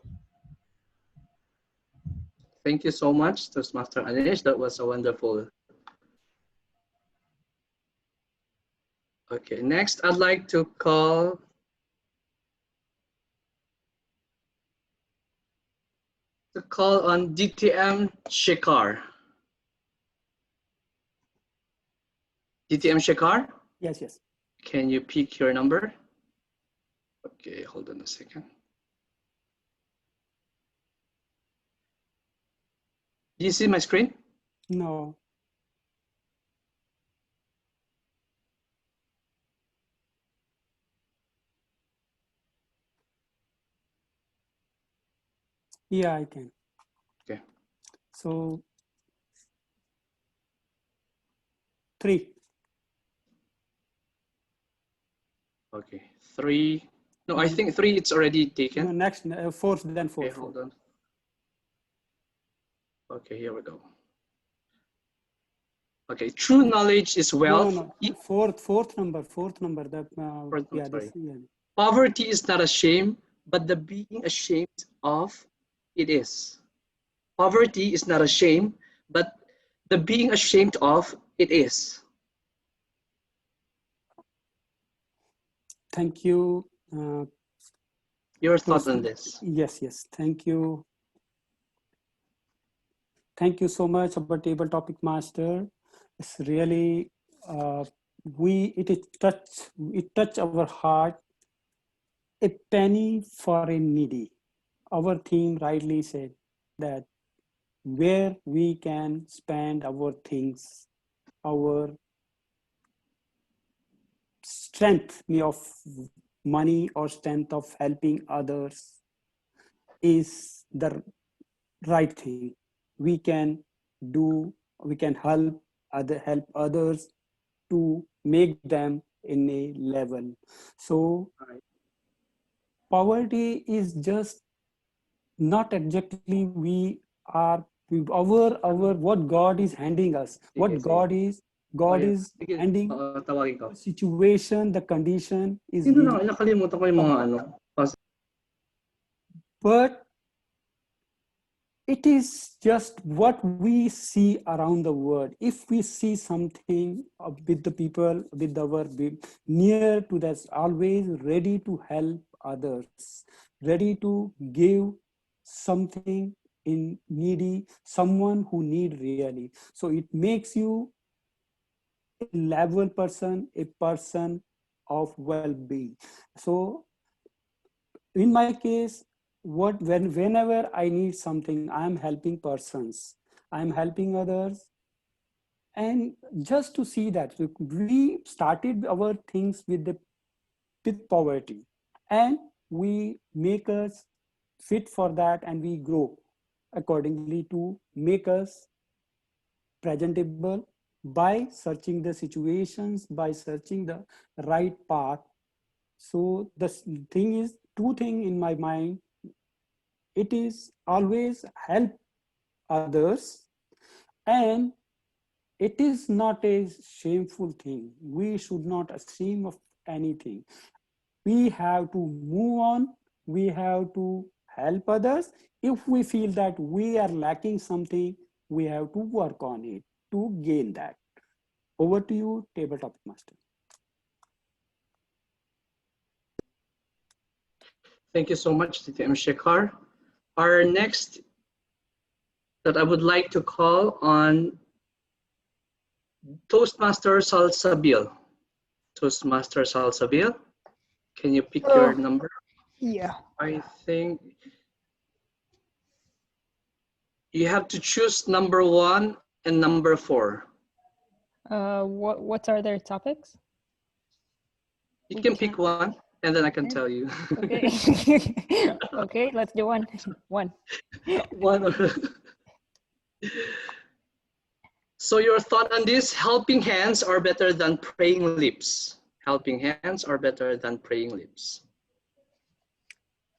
Thank you so much, Toastmaster Anish. That was a wonderful. Okay, next I'd like to call on DTM Shekhar. DTM Shekhar? Yes, yes. Can you pick your number? Okay, hold on a second. Do you see my screen? No. Yeah, I can. Okay. So 3. Okay, 3. No, I think 3 it's already taken. No, next 4, then 4. Okay, hold on. Okay, here we go. Okay, true knowledge is wealth. No. Fourth number. That Fourth, yeah, sorry. yeah. Poverty is not a shame, but the being ashamed of it is. Poverty is not a shame, but the being ashamed of it is. Thank you. Your thought on this? Yes. Thank you. Thank you so much, our table topic master. It's really it touch our heart. A penny for a needy. Our theme rightly said that where we can spend our things, our strength of money or strength of helping others is the right thing. We can help others to make them in a level. So poverty is just not exactly our what God is handing us. What God is handing situation, the condition is but it is just what we see around the world. If we see something with the people, with our near to us, always ready to help others, ready to give something in needy, someone who need really. So it makes you a level person, a person of well-being. So in my case, whenever I need something, I'm helping persons, I'm helping others. And just to see that we started our things with poverty, and we make us fit for that, and we grow accordingly to make us presentable, by searching the situations, by searching the right path. So the thing is, two things in my mind. It is always help others, and it is not a shameful thing. We should not ashamed of anything. We have to move on. We have to help others. If we feel that we are lacking something, we have to work on it to gain that. Over to you, tabletop master. Thank you so much, TTM Shekhar. Our next that I would like to call on Toastmaster Salsabil. Toastmaster Salsabil, can you pick your number? Yeah. I think you have to choose number 1 and number 4. What are their topics? You can pick one, and then I can tell you. Okay. Okay, let's do one. One. So your thought on this: helping hands are better than praying lips. Helping hands are better than praying lips.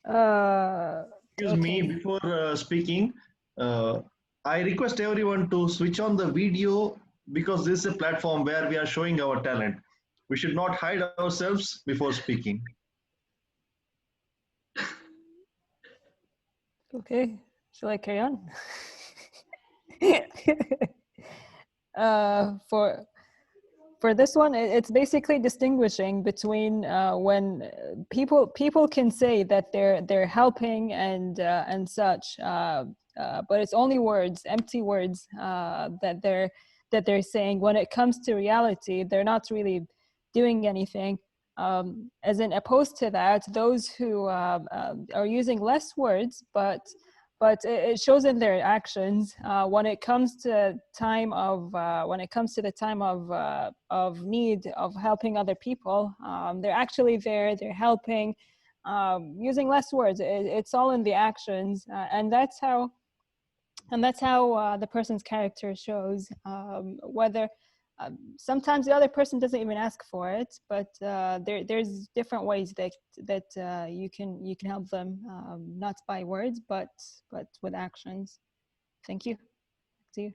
Excuse me, before speaking, I request everyone to switch on the video, because this is a platform where we are showing our talent. We should not hide ourselves before speaking. Okay, shall I carry on? For this one, it's basically distinguishing between when people can say that they're helping and such, but it's only words, empty words, that they're saying. When it comes to reality, they're not really doing anything. As in opposed to that, those who are using less words, but it shows in their actions. When it comes to the time of need, of helping other people, they're actually there. They're helping, using less words. It's all in the actions, and that's how the person's character shows. Whether sometimes the other person doesn't even ask for it, but there's different ways that you can help them, not by words, but with actions. Thank you. Back to you.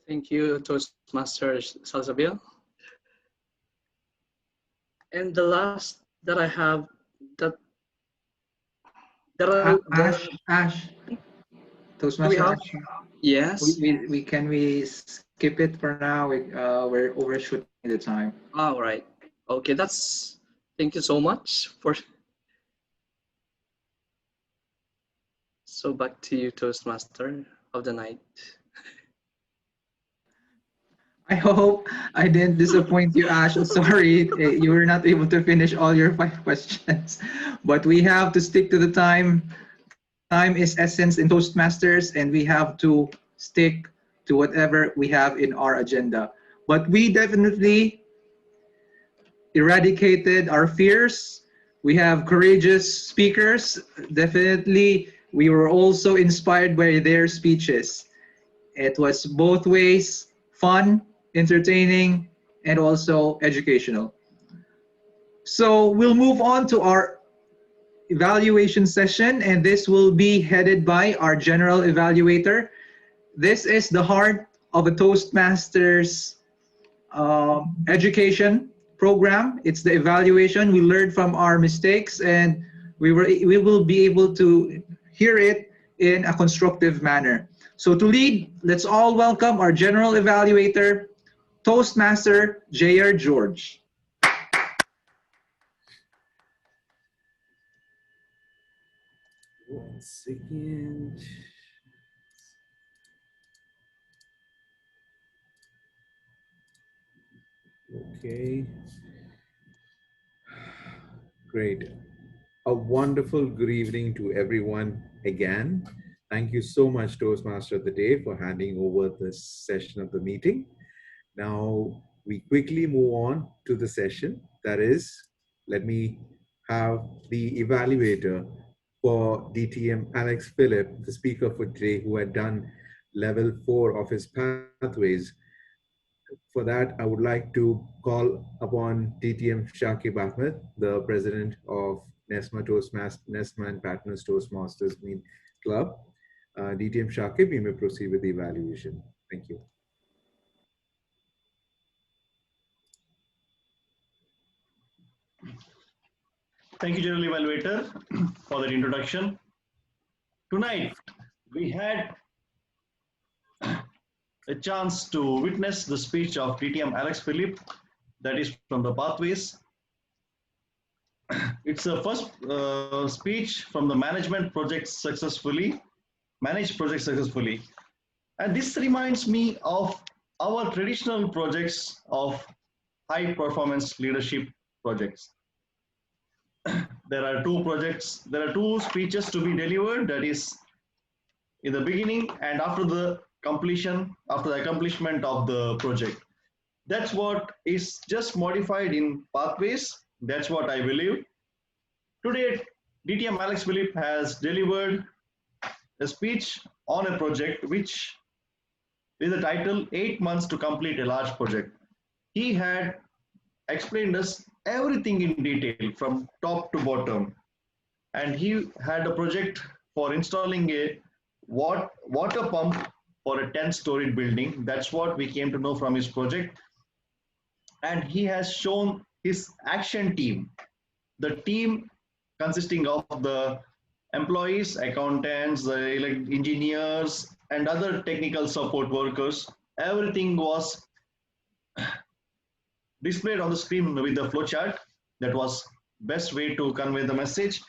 Thank you, Toastmaster Salsabil. And the last that I have, Ash. Toastmaster Ash. Yes. We can we skip it for now? We're overshooting the time. All right. Okay, thank you so much for. So back to you, Toastmaster of the night. I hope I didn't disappoint you, Ash. Sorry, you were not able to finish all your 5 questions, but we have to stick to the time. Time is essence in Toastmasters, and we have to stick to whatever we have in our agenda. But we definitely eradicated our fears. We have courageous speakers. Definitely, we were also inspired by their speeches. It was both ways, fun, entertaining, and also educational. So we'll move on to our evaluation session, and this will be headed by our general evaluator. This is the heart of a Toastmasters education program. It's the evaluation. We learn from our mistakes, and we will be able to hear it in a constructive manner. So to lead, let's all welcome our general evaluator, Toastmaster J.R. George. One second. Okay. Great. A wonderful good evening to everyone again. Thank you so much, Toastmaster of the Day, for handing over this session of the meeting. Now, we quickly move on to the session. That is, let me have the evaluator for DTM, Alex Phillip, the speaker for today, who had done level 4 of his pathways. For that, I would like to call upon DTM Shakib Ahmed, the president of NESMA and Partners Toastmasters Club. DTM Shakib, you may proceed with the evaluation. Thank you. Thank you, General Evaluator, for that introduction. Tonight, we had a chance to witness the speech of DTM Alex Philippe, that is from the Pathways. It's the first speech from the managed project successfully. And this reminds me of our traditional projects of high performance leadership projects. There are two speeches to be delivered, that is in the beginning and after the accomplishment of the project. That's what is just modified in Pathways. That's what I believe. Today, DTM Alex Philippe has delivered a speech on a project which is the title 8 months to complete a large project. He had explained us everything in detail from top to bottom. And he had a project for installing a water pump for a 10-storied building. That's what we came to know from his project. And he has shown his action team, the team consisting of the employees, accountants, the engineers, and other technical support workers. Everything was displayed on the screen with the flowchart. That was best way to convey the message.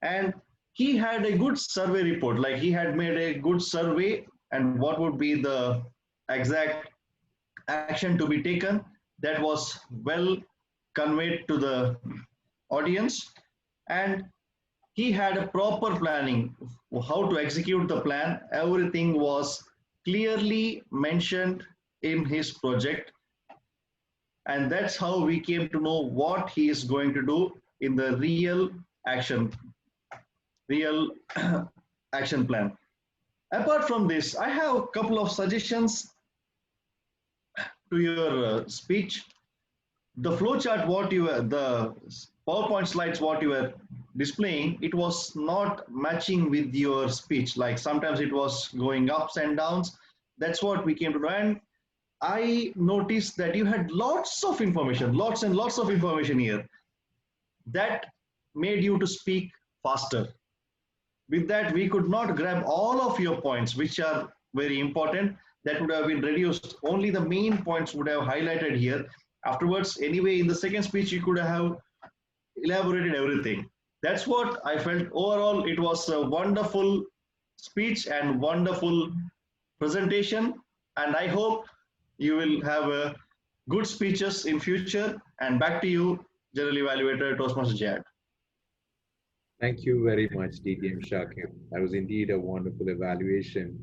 And he had a good survey report, like he had made a good survey and what would be the exact action to be taken. That was well conveyed to the audience. And he had a proper planning, how to execute the plan. Everything was clearly mentioned in his project. And that's how we came to know what he is going to do in the real action plan. Apart from this, I have a couple of suggestions to your speech. The flowchart, the PowerPoint slides, what you were displaying, it was not matching with your speech. Like sometimes it was going ups and downs. That's what we came to know. And I noticed that you had lots and lots of information here. That made you to speak faster. With that, we could not grab all of your points, which are very important. That would have been reduced. Only the main points would have highlighted here. Afterwards, anyway, in the second speech, you could have elaborated everything. That's what I felt. Overall, it was a wonderful speech and wonderful presentation. And I hope you will have good speeches in future. And back to you, General Evaluator Toastmaster Jad. Thank you very much, DTM Shakib. That was indeed a wonderful evaluation.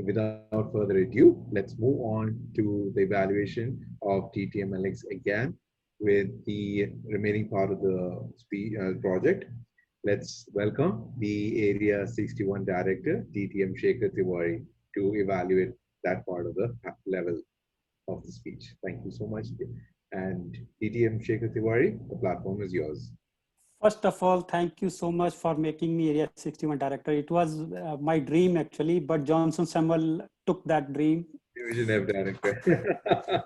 Without further ado, let's move on to the evaluation of DTM Alex again with the remaining part of the project. Let's welcome the Area 61 Director, DTM Shekhar Tiwari, to evaluate that part of the level of the speech. Thank you so much. And DTM Shekhar Tiwari, the platform is yours. First of all, thank you so much for making me Area 61 Director. It was my dream actually, but Johnson Samuel took that dream. Division F Director.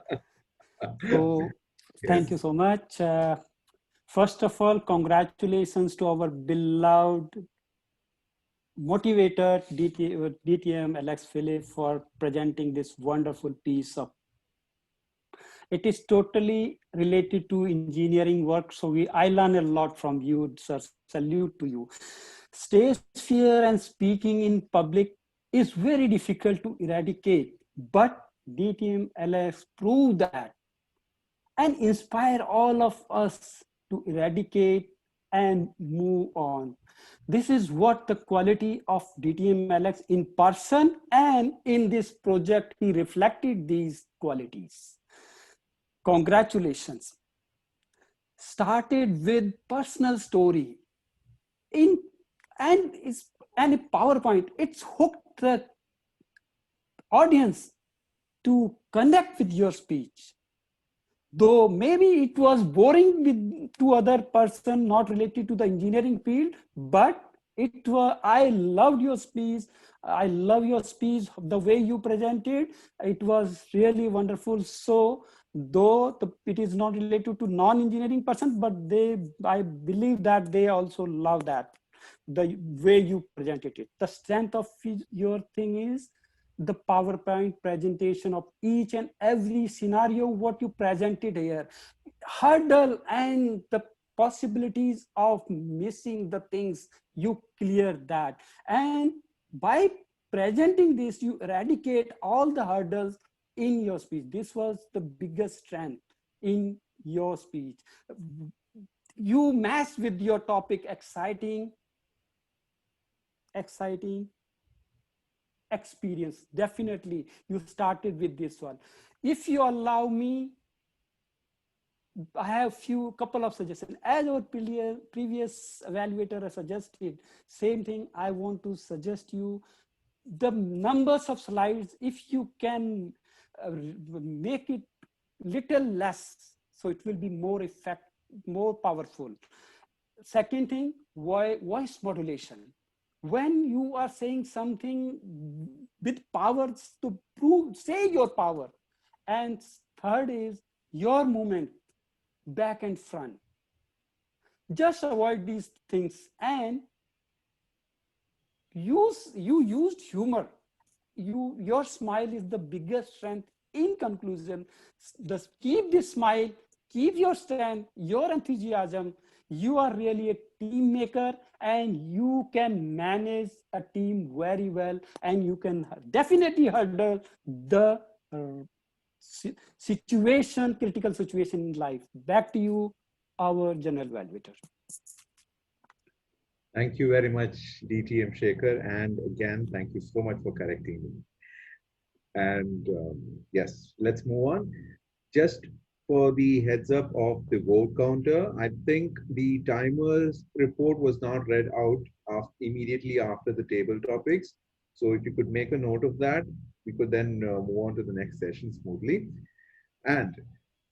So thank you so much. First of all, congratulations to our beloved motivator, DTM Alex Philippe, for presenting this wonderful piece of. It is totally related to engineering work. So I learn a lot from you, sir. Salute to you. Stage fear and speaking in public is very difficult to eradicate, but DTM Alex proved that and inspire all of us to eradicate and move on. This is what the quality of DTM Alex in person and in this project, he reflected these qualities. Congratulations. Started with personal story and a PowerPoint. It's hooked the audience to connect with your speech. Though maybe it was boring with to other person not related to the engineering field, but it was, I loved your speech. I love your speech, the way you presented. It was really wonderful. So though it is not related to non-engineering person, but I believe that they also love that, the way you presented it. The strength of your thing is the PowerPoint presentation of each and every scenario what you presented here, hurdle and the possibilities of missing the things, you clear that, and by presenting this you eradicate all the hurdles in your speech. This was the biggest strength in your speech. You match with your topic, exciting experience. Definitely you started with this one. If you allow me, I have couple of suggestions. As our previous evaluator has suggested, same thing I want to suggest you, the numbers of slides, if you can make it little less, so it will be more powerful. Second thing, voice modulation. When you are saying something with powers to prove, say your power. And third is your movement, back and front. Just avoid these things, and you used humor. Your smile is the biggest strength. In conclusion, just keep this smile, keep your strength, your enthusiasm. You are really a team maker, and you can manage a team very well, and you can definitely handle the critical situation in life. Back to you, our general evaluator. Thank you very much, DTM Shekhar. And again, thank you so much for correcting me. And yes, let's move on. Just for the heads up of the vote counter, I think the timer's report was not read out immediately after the table topics. So if you could make a note of that, we could then move on to the next session smoothly. And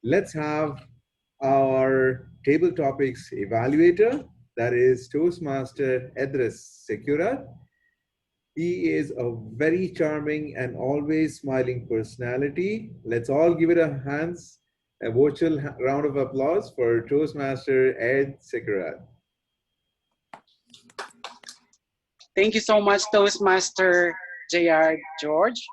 let's have our table topics evaluator, that is Toastmaster Edris Secura. He is a very charming and always smiling personality. Let's all give it a virtual round of applause for Toastmaster Ed Secura. Thank you so much, Toastmaster JR George.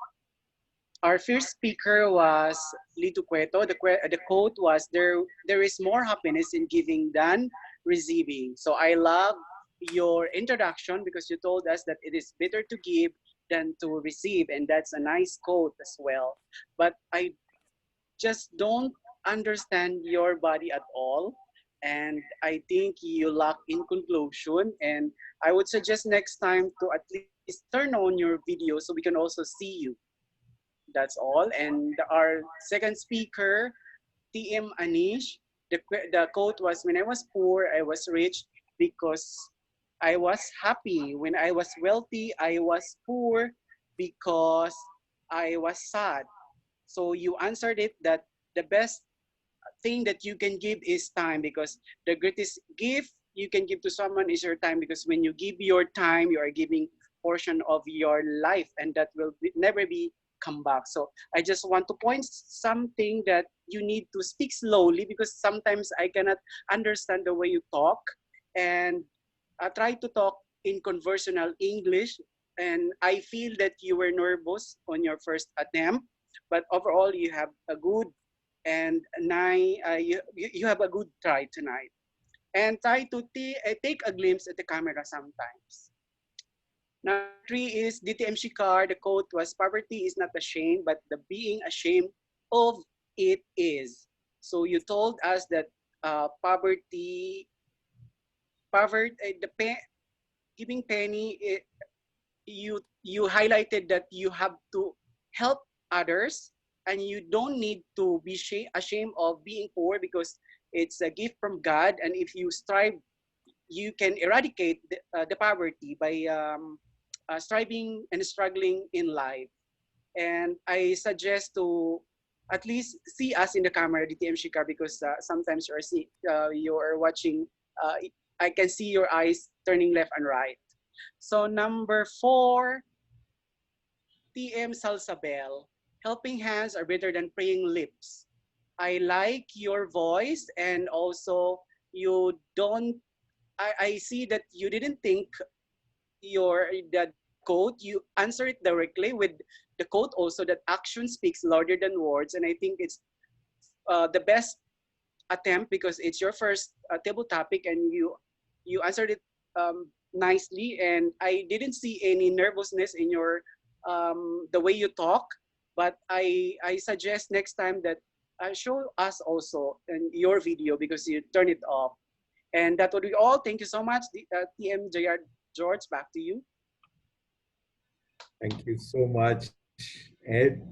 Our first speaker was Lito Cueto. The quote was, there is more happiness in giving than receiving. So I love your introduction because you told us that it is better to give than to receive, and that's a nice quote as well. But I just don't understand your body at all, and I think you lack in conclusion, and I would suggest next time to at least turn on your video so we can also see you. That's all. And our second speaker, TM Anish, the quote was, when I was poor, I was rich because I was happy. When I was wealthy, I was poor because I was sad. So you answered it that the best thing that you can give is time, because the greatest gift you can give to someone is your time, because when you give your time, you are giving portion of your life, and that will never be come back. So I just want to point something that you need to speak slowly, because sometimes I cannot understand the way you talk, and I try to talk in conversational English, and I feel that you were nervous on your first attempt, but overall you have a good and you have a good try tonight. And try to take a glimpse at the camera sometimes. Number 3 is DTM Shikar. The quote was, poverty is not a shame, but the being ashamed of it is. So you told us that giving penny, you highlighted that you have to help others, and you don't need to be ashamed of being poor, because it's a gift from God, and if you strive, you can eradicate the poverty by striving and struggling in life. And I suggest to at least see us in the camera, DTM Shikar, because sometimes you're watching, I can see your eyes turning left and right. So number 4, TM Salsabel, helping hands are better than praying lips. I like your voice, and also you don't, I see that you didn't think that quote, you answer it directly with the quote also, that action speaks louder than words. And I think it's the best attempt, because it's your first table topic, and you answered it nicely, and I didn't see any nervousness in your the way you talk. But I suggest next time that show us also in your video, because you turn it off. And that would be all. Thank you so much, TM JR George. Back to you. Thank you so much, Ed,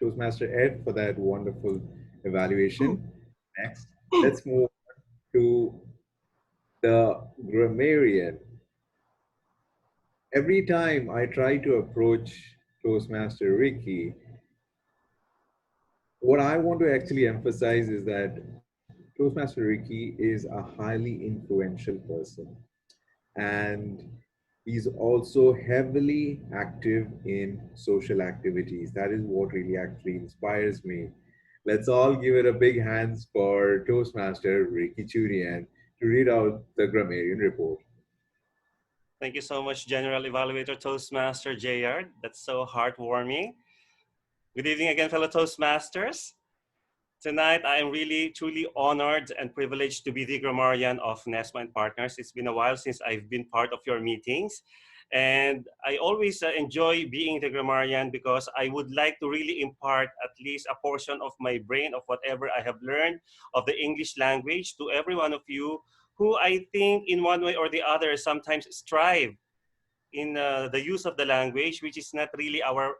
Toastmaster Ed, for that wonderful evaluation. Next, let's move to the grammarian. Every time I try to approach Toastmaster Ricky, what I want to actually emphasize is that Toastmaster Ricky is a highly influential person, and he's also heavily active in social activities. That is what really actually inspires me. Let's all give it a big hands for Toastmaster Ricky Churian to read out the grammarian report. Thank you so much, General Evaluator Toastmaster JR. That's so heartwarming. Good evening again, fellow Toastmasters. Tonight, I am really, truly honored and privileged to be the grammarian of NESMA and Partners. It's been a while since I've been part of your meetings. And I always enjoy being the grammarian, because I would like to really impart at least a portion of my brain of whatever I have learned of the English language to every one of you who I think in one way or the other sometimes strive in the use of the language, which is not really our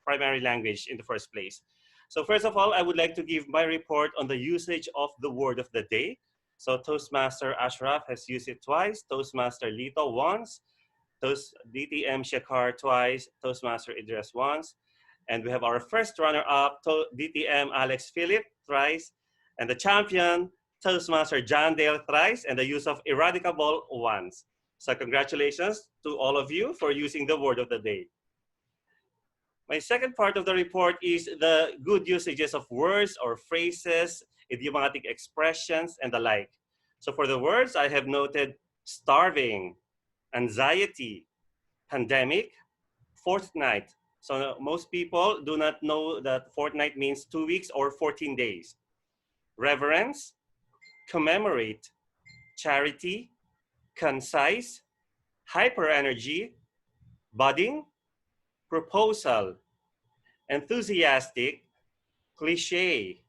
primary language in the first place. So first of all, I would like to give my report on the usage of the word of the day. So Toastmaster Ashraf has used it twice, Toastmaster Lito once, DTM Shekar twice, Toastmaster Idris once, and we have our first runner-up, DTM Alex Philip thrice, and the champion, Toastmaster John Dale thrice, and the use of eradicable once. So congratulations to all of you for using the word of the day. My second part of the report is the good usages of words or phrases, idiomatic expressions, and the like. So for the words, I have noted starving, anxiety, pandemic, fortnight. So most people do not know that fortnight means 2 weeks or 14 days. Reverence, commemorate, charity, concise, hyperenergy, budding, proposal, enthusiastic, cliche,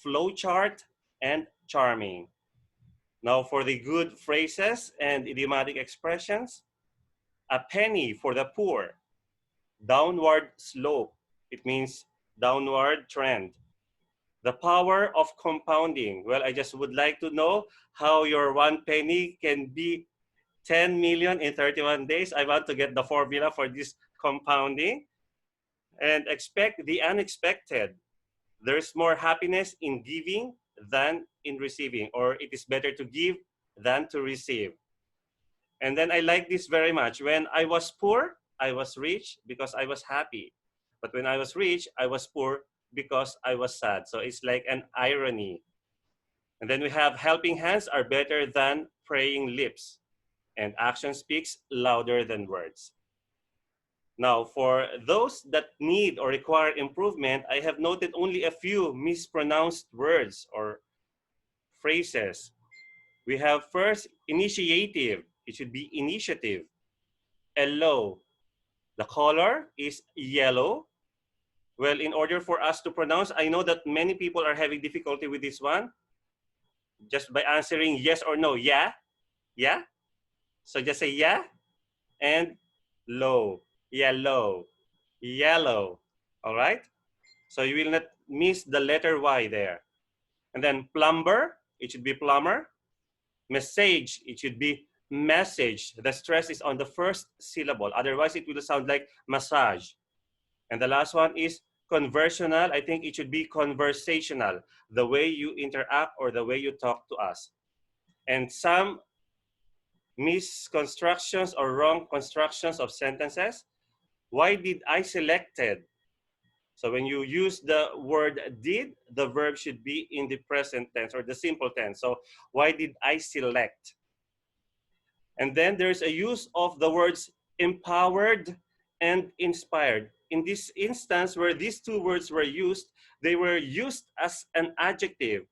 flowchart, and charming. Now for the good phrases and idiomatic expressions, a penny for the poor, downward slope, it means downward trend. The power of compounding. Well, I just would like to know how your 1 penny can be 10 million in 31 days. I want to get the formula for this compounding. And expect the unexpected. There's more happiness in giving than in receiving, or it is better to give than to receive. And then I like this very much. When I was poor, I was rich because I was happy. But when I was rich, I was poor because I was sad. So it's like an irony. And then we have helping hands are better than praying lips. And action speaks louder than words. Now, for those that need or require improvement, I have noted only a few mispronounced words or phrases. We have first, initiative. It should be initiative. Yellow. The color is yellow. Well, in order for us to pronounce, I know that many people are having difficulty with this one. Just by answering yes or no. Yeah? Yeah? So just say yeah and low. Yellow. Yellow. All right? So you will not miss the letter Y there. And then plumber, it should be plumber. Message, it should be message. The stress is on the first syllable. Otherwise, it will sound like massage. And the last one is conversational. I think it should be conversational, the way you interact or the way you talk to us. And some misconstructions or wrong constructions of sentences. Why did I selected? So when you use the word did, the verb should be in the present tense or the simple tense. So why did I select? And then there's a use of the words empowered and inspired. In this instance where these two words were used, they were used as an adjective.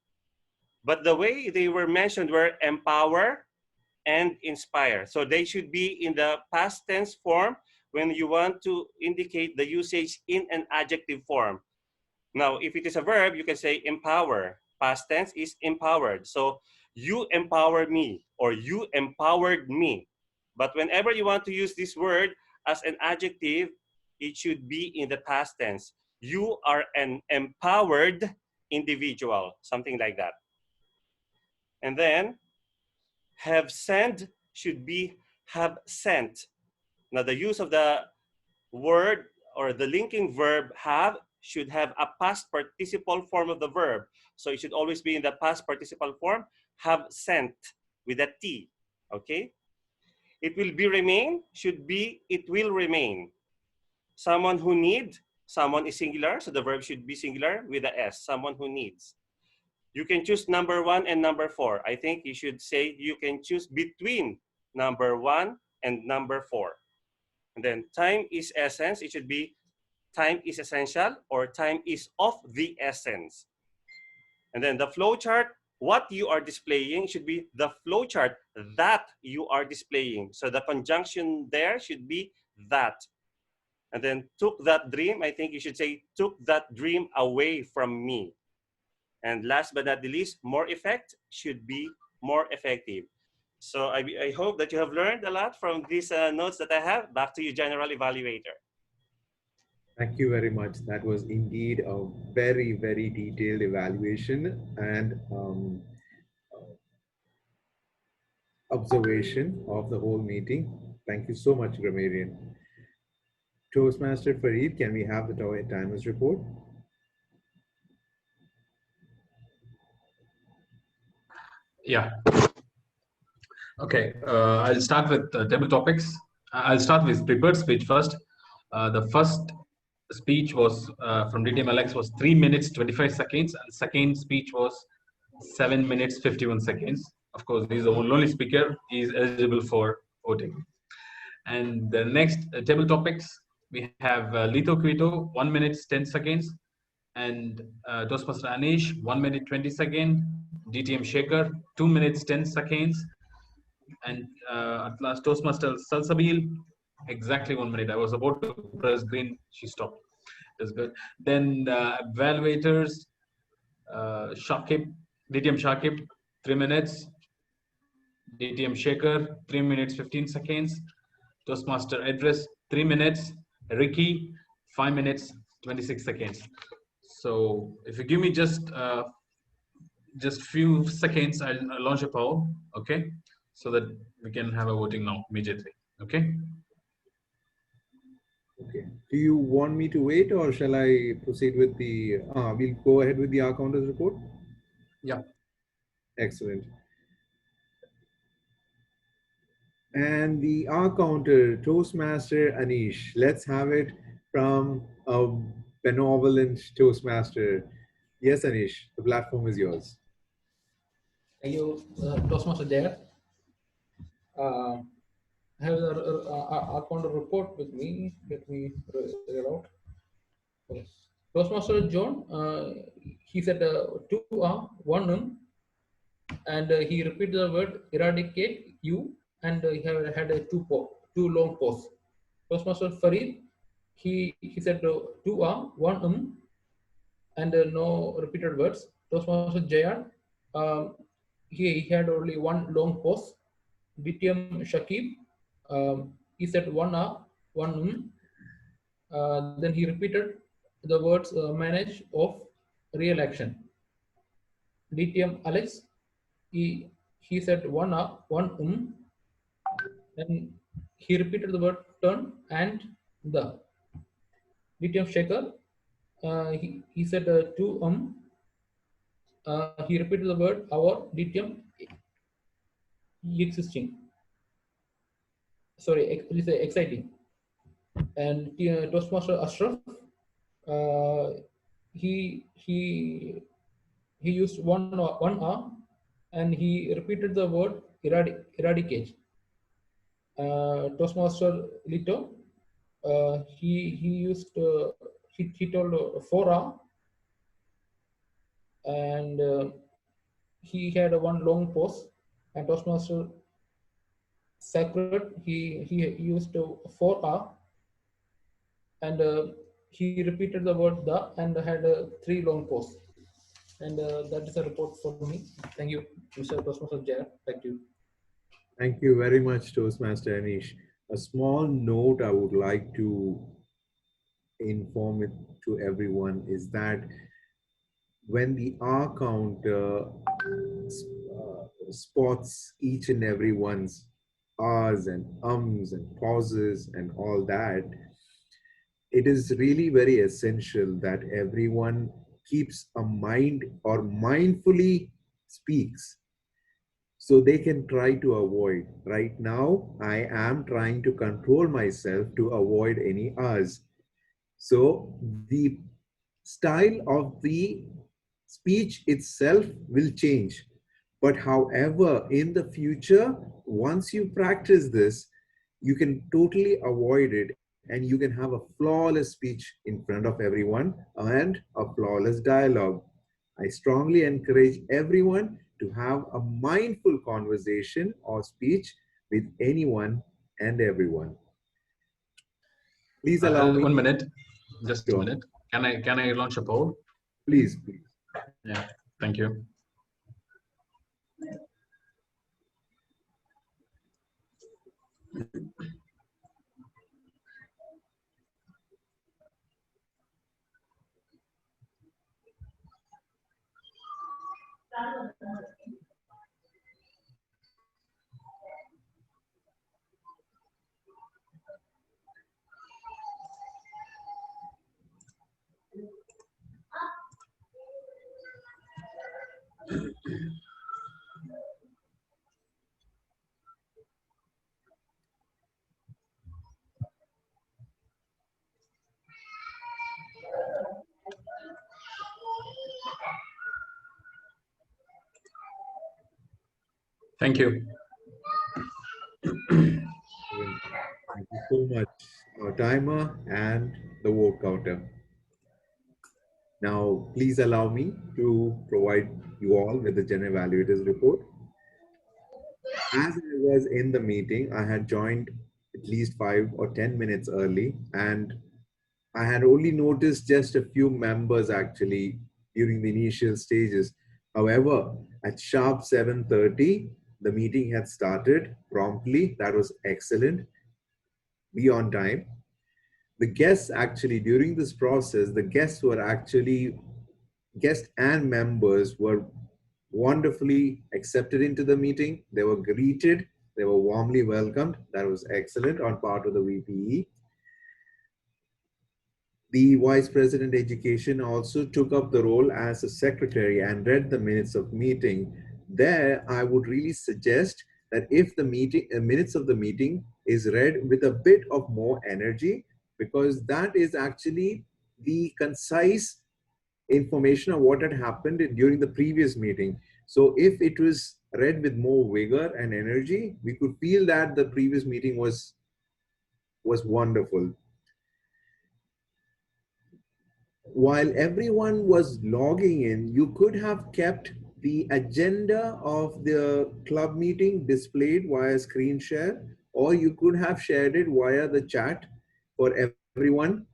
But the way they were mentioned were empower and inspire. So they should be in the past tense form when you want to indicate the usage in an adjective form. Now, if it is a verb, you can say empower. Past tense is empowered. So you empower me or you empowered me. But whenever you want to use this word as an adjective, it should be in the past tense. You are an empowered individual, something like that. And then have sent should be have sent. Now the use of the word or the linking verb have should have a past participle form of the verb. So it should always be in the past participle form, have sent with a T, okay? It will be remain should be it will remain. Someone who need, someone is singular, so the verb should be singular with a S, someone who needs. You can choose number 1 and number 4. I think you should say you can choose between number 1 and number 4. And then time is essence. It should be time is essential or time is of the essence. And then the flow chart, what you are displaying should be the flow chart that you are displaying. So the conjunction there should be that. And then took that dream, I think you should say took that dream away from me. And last but not the least, more effect should be more effective. So I hope that you have learned a lot from these notes that I have. Back to you, General Evaluator. Thank you very much. That was indeed a very, very detailed evaluation and observation of the whole meeting. Thank you so much, Grammarian. Toastmaster Fareed, can we have the timers report? Yeah. Okay, I'll start with table topics. I'll start with prepared speech first. The first speech was from DTM Alex was 3 minutes 25 seconds, and the second speech was 7 minutes 51 seconds. Of course, he's the only speaker. He is eligible for voting. And the next table topics, we have Lito Quito, 1 minute 10 seconds, and Toastmaster Anish, 1 minute 20 seconds, DTM Shaker, 2 minutes 10 seconds, and at last Toastmaster Salsabil, exactly 1 minute. I was about to press green, she stopped. That's good. Then evaluators, Shakib, DTM Shakib, 3 minutes, DTM Shaker, 3 minutes 15 seconds, Toastmaster Address, 3 minutes, Ricky, 5 minutes 26 seconds. So if you give me just few seconds, I'll launch a poll, okay? So that we can have a voting now immediately, okay? Okay. Do you want me to wait or shall I proceed with the, we'll go ahead with the R counters report? Yeah. Excellent. And the R counter, Toastmaster Anish. Let's have it from a benevolent Toastmaster. Yes, Anish, the platform is yours. Thank you, Toastmaster Jair. I have the account report with me. Let me read it out. Okay. Toastmaster John, he said 2 1 and he repeated the word eradicate you, and he had a two long pause. Toastmaster Farid, he said 2 1 and no repeated words. Toastmaster Jayan, he had only one long pause. DTM Shakib, he said 1 1 then he repeated the words manage of real action. DTM Alex, he said 1 and he repeated the word turn and the. DTM Shekhar. He said to he repeated the word our DTM existing. Sorry, please say exciting. And Toastmaster Ashraf, he used one R, and he repeated the word eradicate. Toastmaster Lito, he used he told 4R, and he had one long pause. And Toastmaster Sacred, he used 4R, and he repeated the word the and had 3 long pause. And that is a report for me. Thank you, Mr. Toastmaster Jared. Back to you. Thank you very much, Toastmaster Anish. A small note I would like to inform it to everyone is that when the R counter spots each and everyone's R's and ums and pauses and all that, it is really very essential that everyone keeps a mind or mindfully speaks so they can try to avoid. Right now, I am trying to control myself to avoid any R's. So the style of the speech itself will change. But however, in the future, once you practice this, you can totally avoid it and you can have a flawless speech in front of everyone and a flawless dialogue. I strongly encourage everyone to have a mindful conversation or speech with anyone and everyone. Please allow me. 1 minute, just Sure. a minute. Can I launch a poll? Please, please. Yeah, thank you. Thank you. Thank you so much. Our timer and the vote counter. Now, please allow me to provide you all with the general evaluators report. As I was in the meeting, I had joined at least 5 or 10 minutes early, and I had only noticed just a few members actually during the initial stages. However, at sharp 7:30, the meeting had started promptly. That was excellent. Be on time. The guests actually, during this process, the guests and members were wonderfully accepted into the meeting. They were greeted. They were warmly welcomed. That was excellent on part of the VPE. The Vice President Education also took up the role as a secretary and read the minutes of meeting. There, I would really suggest that if the minutes of the meeting is read with a bit of more energy, because that is actually the concise information of what had happened during the previous meeting. So if it was read with more vigor and energy, we could feel that the previous meeting was wonderful. While everyone was logging in, you could have kept the agenda of the club meeting displayed via screen share, or you could have shared it via the chat for everyone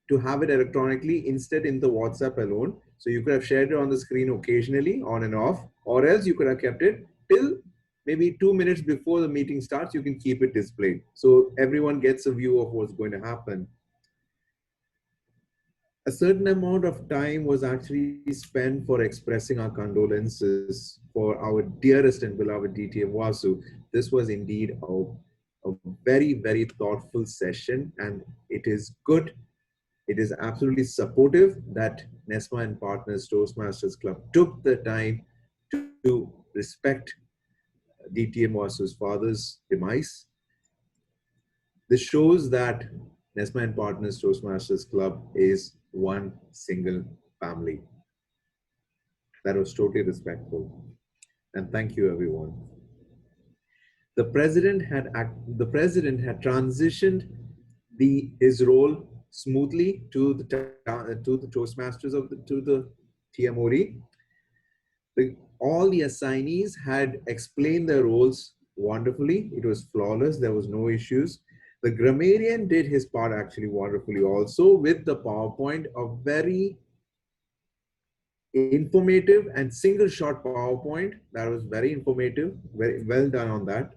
to have it electronically instead in the WhatsApp alone. So you could have shared it on the screen occasionally, on and off, or else you could have kept it till maybe 2 minutes before the meeting starts. You can keep it displayed so everyone gets a view of what's going to happen. A certain amount of time was actually spent for expressing our condolences for our dearest and beloved DTM Vasu. This was indeed a very, very thoughtful session, and it is good It is absolutely supportive that NESMA and Partners Toastmasters Club took the time to respect DTM Vasu's father's demise. This shows that NESMA and Partners Toastmasters Club is one single family. That was totally respectful. And thank you, everyone. The president had transitioned his role smoothly to the Toastmasters to the TMOD. All the assignees had explained their roles wonderfully. It was flawless. There was no issues. The grammarian did his part actually wonderfully also with the PowerPoint, a very informative and single shot PowerPoint that was very informative, very well done on that.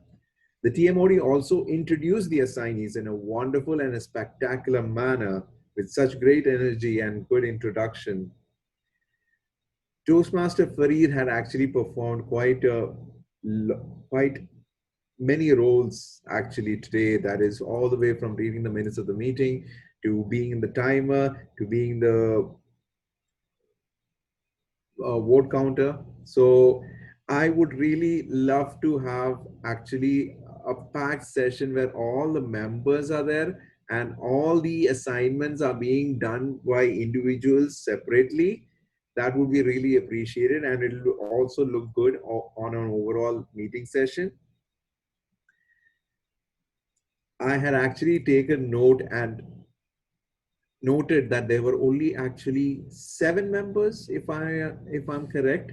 The TMOD also introduced the assignees in a wonderful and a spectacular manner with such great energy and good introduction. Toastmaster Fareed had actually performed quite many roles actually today. That is all the way from reading the minutes of the meeting to being in the timer to being the vote counter. So I would really love to have actually a packed session where all the members are there and all the assignments are being done by individuals separately. That would be really appreciated, and it will also look good on an overall meeting session. I had actually taken note and noted that there were only actually 7 members, if I'm correct,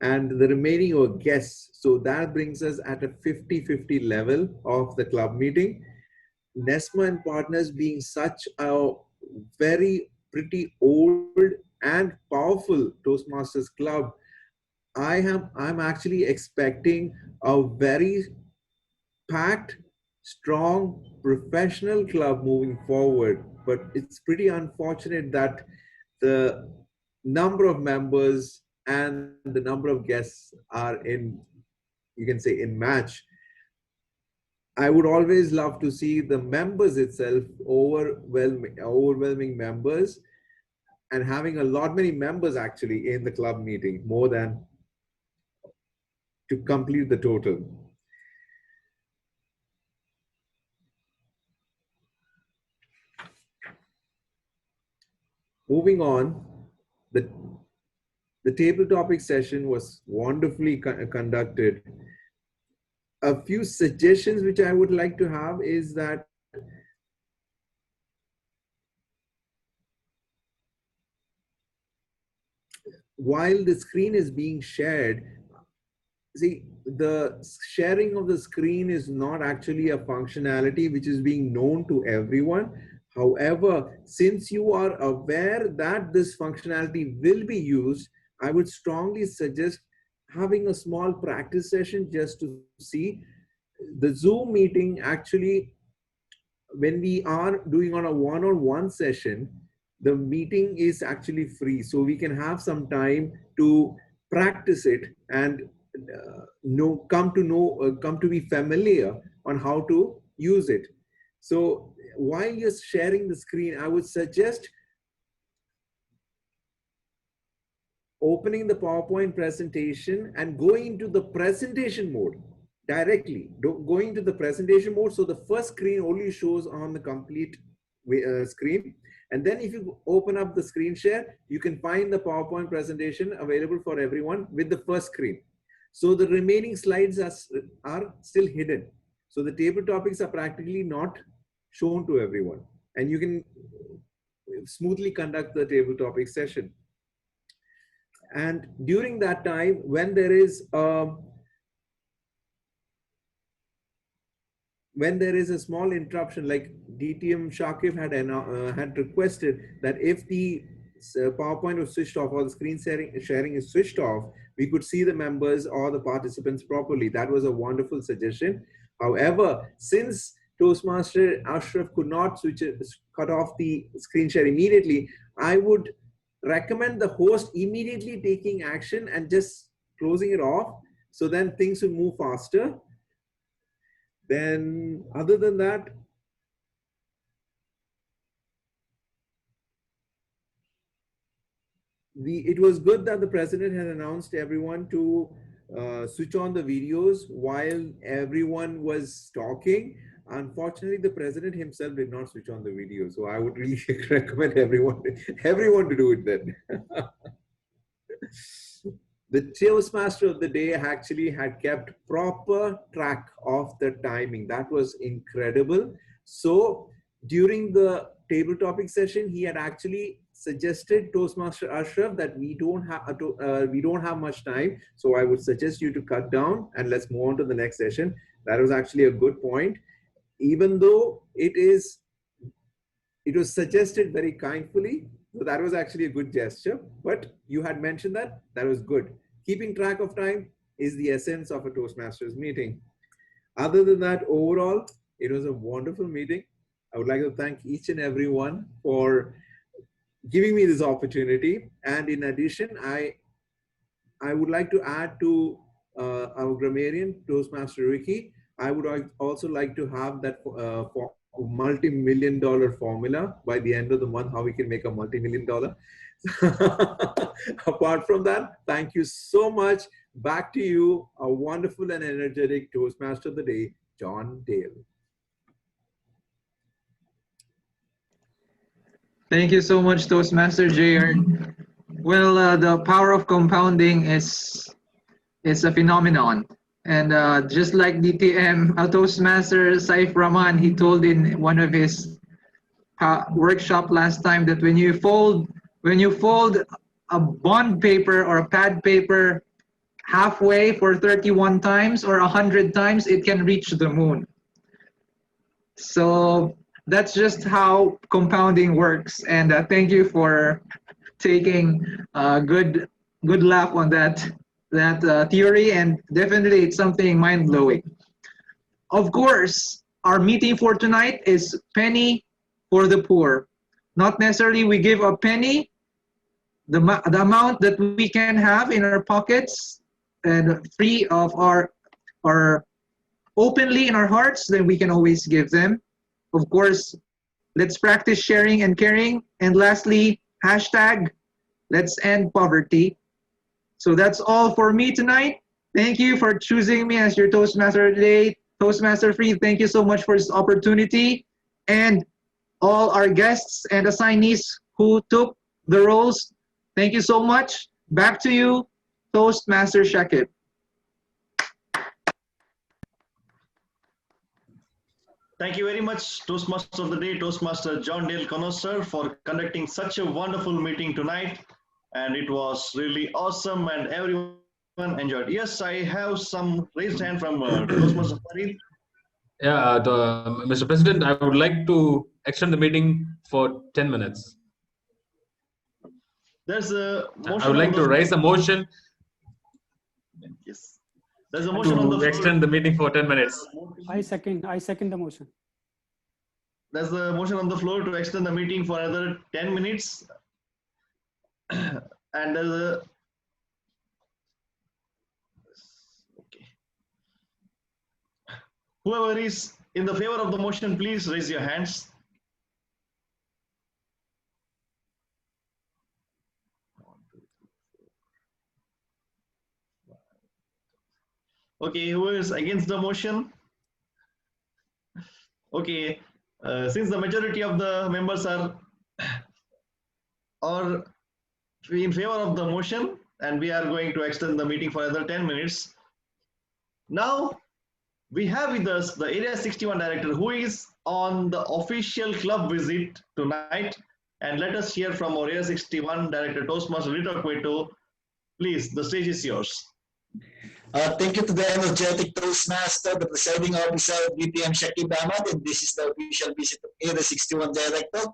and the remaining were guests. So that brings us at a 50-50 level of the club meeting. NESMA and Partners being such a very pretty old and powerful Toastmasters club, I'm actually expecting a very packed, strong, professional club moving forward. But it's pretty unfortunate that the number of members and the number of guests are in, you can say, in match. I would always love to see the members itself, overwhelming members, and having a lot many members actually in the club meeting, more than to complete the total. Moving on, the table topic session was wonderfully conducted. A few suggestions which I would like to have is that while the screen is being shared, see, the sharing of the screen is not actually a functionality which is being known to everyone. However, since you are aware that this functionality will be used, I would strongly suggest having a small practice session just to see. The Zoom meeting actually, when we are doing on a one-on-one session, the meeting is actually free. So we can have some time to practice it and come to be familiar on how to use it. So while you're sharing the screen, I would suggest opening the PowerPoint presentation and going into the presentation mode directly. Going to the presentation mode, so the first screen only shows on the complete screen. And then if you open up the screen share, you can find the PowerPoint presentation available for everyone with the first screen. So the remaining slides are still hidden. So the table topics are practically not shown to everyone. And you can smoothly conduct the table topic session. And during that time, when there is a small interruption, like DTM Shakib had requested that if the PowerPoint was switched off or the screen sharing is switched off, we could see the members or the participants properly. That was a wonderful suggestion. However, since Toastmaster Ashraf could not cut off the screen share immediately, I would recommend the host immediately taking action and just closing it off, so then things will move faster. Then other than that, it was good that the president had announced everyone to switch on the videos while everyone was talking. Unfortunately, the president himself did not switch on the video, so I would really recommend everyone to do it then. The Toastmaster of the day actually had kept proper track of the timing. That was incredible. So during the table topic session, he had actually suggested Toastmaster Ashraf that we don't have much time. So I would suggest you to cut down and let's move on to the next session. That was actually a good point. Even though it was suggested very kindly, so that was actually a good gesture, but you had mentioned that was good. Keeping track of time is the essence of a Toastmasters meeting. Other than that, overall, it was a wonderful meeting. I would like to thank each and every one for giving me this opportunity. And in addition, I would like to add to our grammarian, Toastmaster Ricky, I would also like to have that multi-million-dollar formula by the end of the month, how we can make a multi-million-dollar. Apart from that, thank you so much. Back to you, a wonderful and energetic Toastmaster of the day, John Dale. Thank you so much, Toastmaster JR. Well, the power of compounding is a phenomenon. And just like DTM, Toastmaster Saif Rahman, he told in one of his workshop last time that when you fold a bond paper or a pad paper halfway for 31 times or 100 times, it can reach the moon. So that's just how compounding works. And thank you for taking a good laugh on that theory, and definitely it's something mind-blowing. Of course, our meeting for tonight is penny for the poor. Not necessarily we give a penny, the amount that we can have in our pockets and free of our openly in our hearts, then we can always give them. Of course, let's practice sharing and caring. And lastly, hashtag let's end poverty. So that's all for me tonight. Thank you for choosing me as your Toastmaster today. Toastmaster Free, thank you so much for this opportunity. And all our guests and assignees who took the roles, thank you so much. Back to you, Toastmaster Shakib. Thank you very much, Toastmaster of the Day, Toastmaster John Dale Connoisseur, for conducting such a wonderful meeting tonight. And it was really awesome and everyone enjoyed. Yes, I have some raised hand from Toastmaster Farid. Yeah, Mr. President, I would like to extend the meeting for 10 minutes. There's a motion. I would like to raise a motion. Yes. There's a motion on the floor. Extend the meeting for 10 minutes. I second the motion. There's a motion on the floor to extend the meeting for another 10 minutes. And there's a okay. Whoever is in the favor of the motion, please raise your hands. Okay, who is against the motion? Okay, since the majority of the members are in favor of the motion, and we are going to extend the meeting for another 10 minutes. Now, we have with us the Area 61 Director who is on the official club visit tonight. And let us hear from our Area 61 Director, Toastmaster Lito Cueto. Please, the stage is yours. Thank you to the energetic Toastmaster, the presiding officer, DTM Shakib Ahmad, and this is the official visit of Area 61 Director.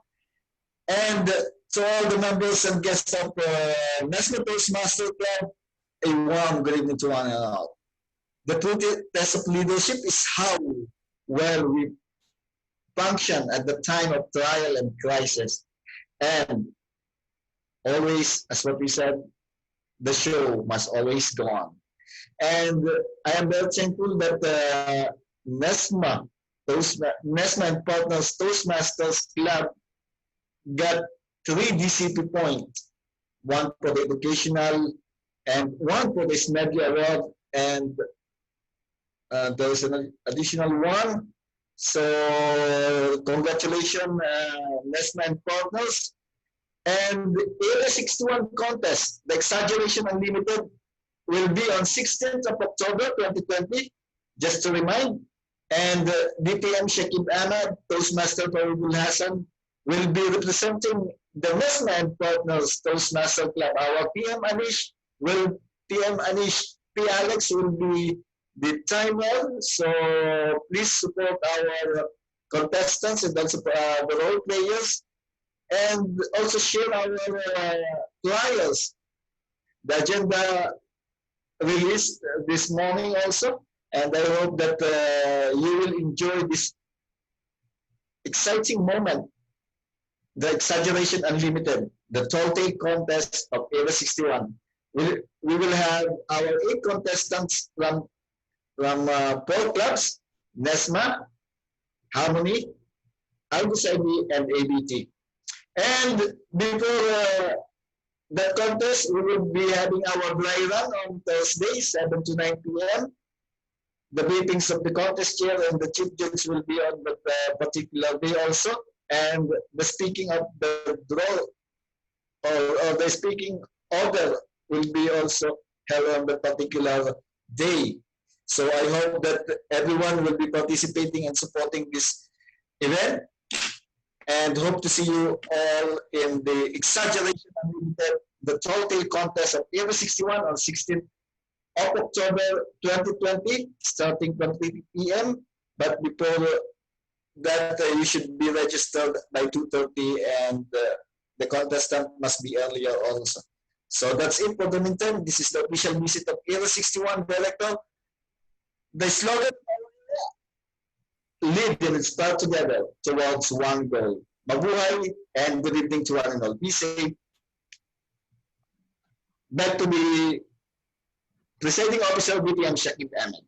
And to all the members and guests of the NESMA Toastmaster Club, a warm good evening to one and all. The true test of leadership is how well we function at the time of trial and crisis. And always, as what we said, the show must always go on. And I am very thankful that NESMA and Partners Toastmasters Club got 3 DCP points one for the educational, and one for this media award, and there's an additional one. So congratulations, NESMA and partners. And the Area 61 contest, the Exaggeration Unlimited, will be on 16th of October 2020, just to remind. And DTM Shakib Ahmed, Toastmaster Faribul Hassan, will be representing the NESMA and partners Toastmaster Club. Our PM Anish P. Alex will be the timer. So please support our contestants and also the role players. And also share our flyers. The agenda released this morning also. And I hope that you will enjoy this exciting moment, the Exaggeration Unlimited, the total contest of Area 61. We will have our 8 contestants from 4 clubs, NESMA, Harmony, Argus IB, and ABT. And before the contest, we will be having our dry run on Thursday, 7 to 9 p.m. The briefings of the contest chair and the chief judge will be on that particular day also. And the speaking of the draw or the speaking order will be also held on the particular day. So I hope that everyone will be participating and supporting this event. And hope to see you all in the Exaggeration Unlimited, the total contest of Area 61 on 16th of October 2020, starting from 3 p.m. But before that, you should be registered by 2:30, and the contestant must be earlier also. So that's it for the meantime. This is the official visit of Area 61 Director. The slogan, live and inspire together towards one goal. Mabuhay and good evening to one and all. Be safe. Back to the presiding officer, BTM Shakib Ahmed.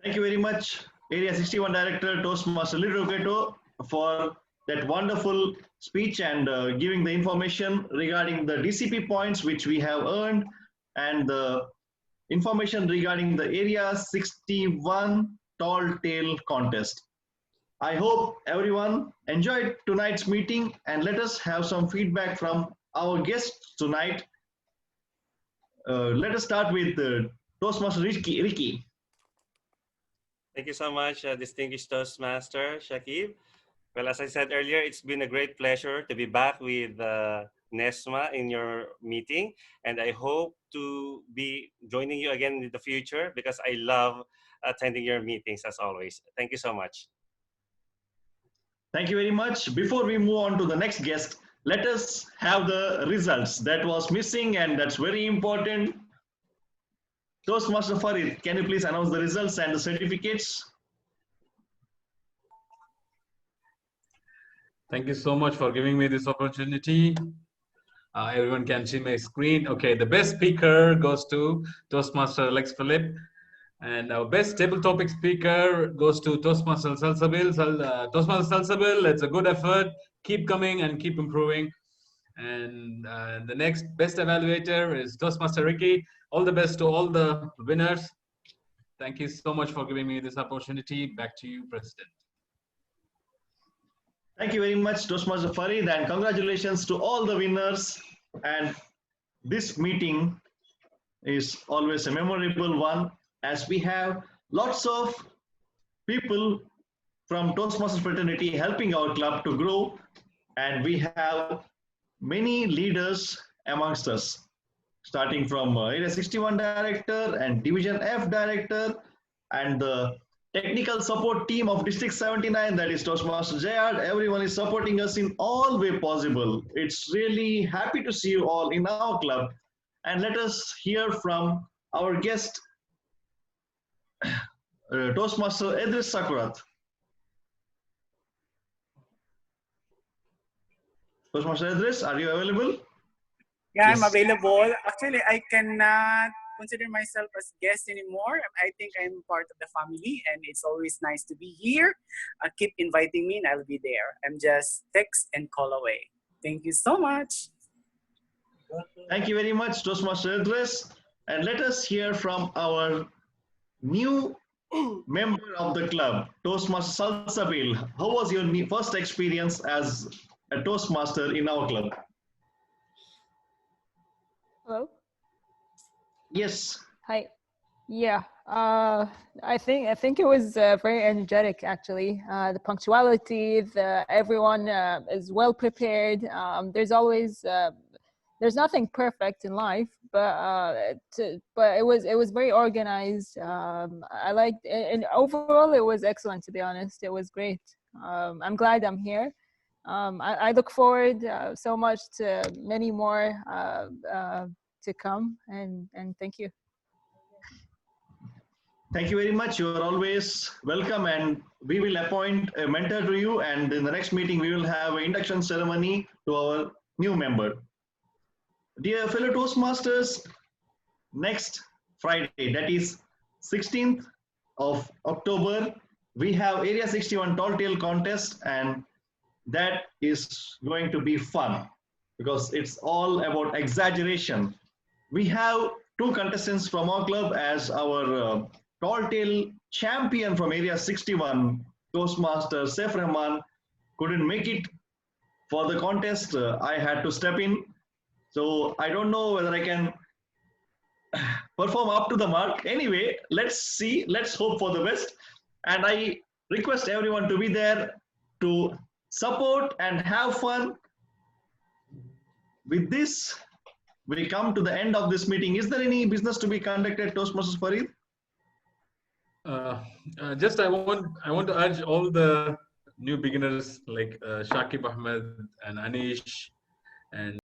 Thank you very much, Area 61 Director Toastmaster Lidu Queto, for that wonderful speech and giving the information regarding the DCP points which we have earned and the information regarding the Area 61 Tall Tale Contest. I hope everyone enjoyed tonight's meeting, and let us have some feedback from our guests tonight. Let us start with Toastmaster Ricky. Thank you so much, distinguished Toastmaster Shakib. Well, as I said earlier, it's been a great pleasure to be back with NESMA in your meeting, and I hope to be joining you again in the future because I love attending your meetings as always. Thank you so much. Thank you very much. Before we move on to the next guest, let us have the results. That was missing, and that's very important. Toastmaster Farid, can you please announce the results and the certificates? Thank you so much for giving me this opportunity. Everyone can see my screen. Okay, the best speaker goes to Toastmaster Alex Philip. And our best table topic speaker goes to Toastmaster Salsabil. Toastmaster Salsabil, it's a good effort. Keep coming and keep improving. And the next best evaluator is Toastmaster Ricky. All the best to all the winners. Thank you so much for giving me this opportunity. Back to you, President. Thank you very much, Toastmaster Farid, and congratulations to all the winners. And this meeting is always a memorable one, as we have lots of people from Toastmasters fraternity helping our club to grow, and we have many leaders amongst us, starting from Area 61 Director and Division F Director, and the technical support team of District 79, that is Toastmaster Jayad. Everyone is supporting us in all way possible. It's really happy to see you all in our club. And let us hear from our guest, Toastmaster Idris Sakurat. Toastmaster Idris, are you available? Yeah, Yes. I'm available. Actually, I cannot consider myself as guest anymore. I think I'm part of the family, and it's always nice to be here. Keep inviting me, and I'll be there. I'm just text and call away. Thank you so much. Thank you very much, Toastmaster Idris. And let us hear from our new member of the club, Toastmaster Salsabil. How was your first experience as a Toastmaster in our club? Hello. Yes. Hi. Yeah. I think it was very energetic actually. The punctuality, everyone is well prepared. There's nothing perfect in life, but it was very organized. I liked, and overall it was excellent, to be honest. It was great. I'm glad I'm here. I look forward so much to many more to come, and thank you. Thank you very much. You are always welcome, and we will appoint a mentor to you. And in the next meeting, we will have an induction ceremony to our new member. Dear fellow Toastmasters, next Friday, that is 16th of October, we have Area 61 Tall Tale Contest, and that is going to be fun because it's all about exaggeration. We have two contestants from our club as our tall tale champion from Area 61, Toastmaster Saif Rahman, couldn't make it for the contest. I had to step in. So I don't know whether I can perform up to the mark. Anyway, let's see. Let's hope for the best. And I request everyone to be there to support and have fun. With this, we come to the end of this meeting. Is there any business to be conducted, Toastmasters Farid? Just I want to urge all the new beginners like Shakib Ahmed and Anish and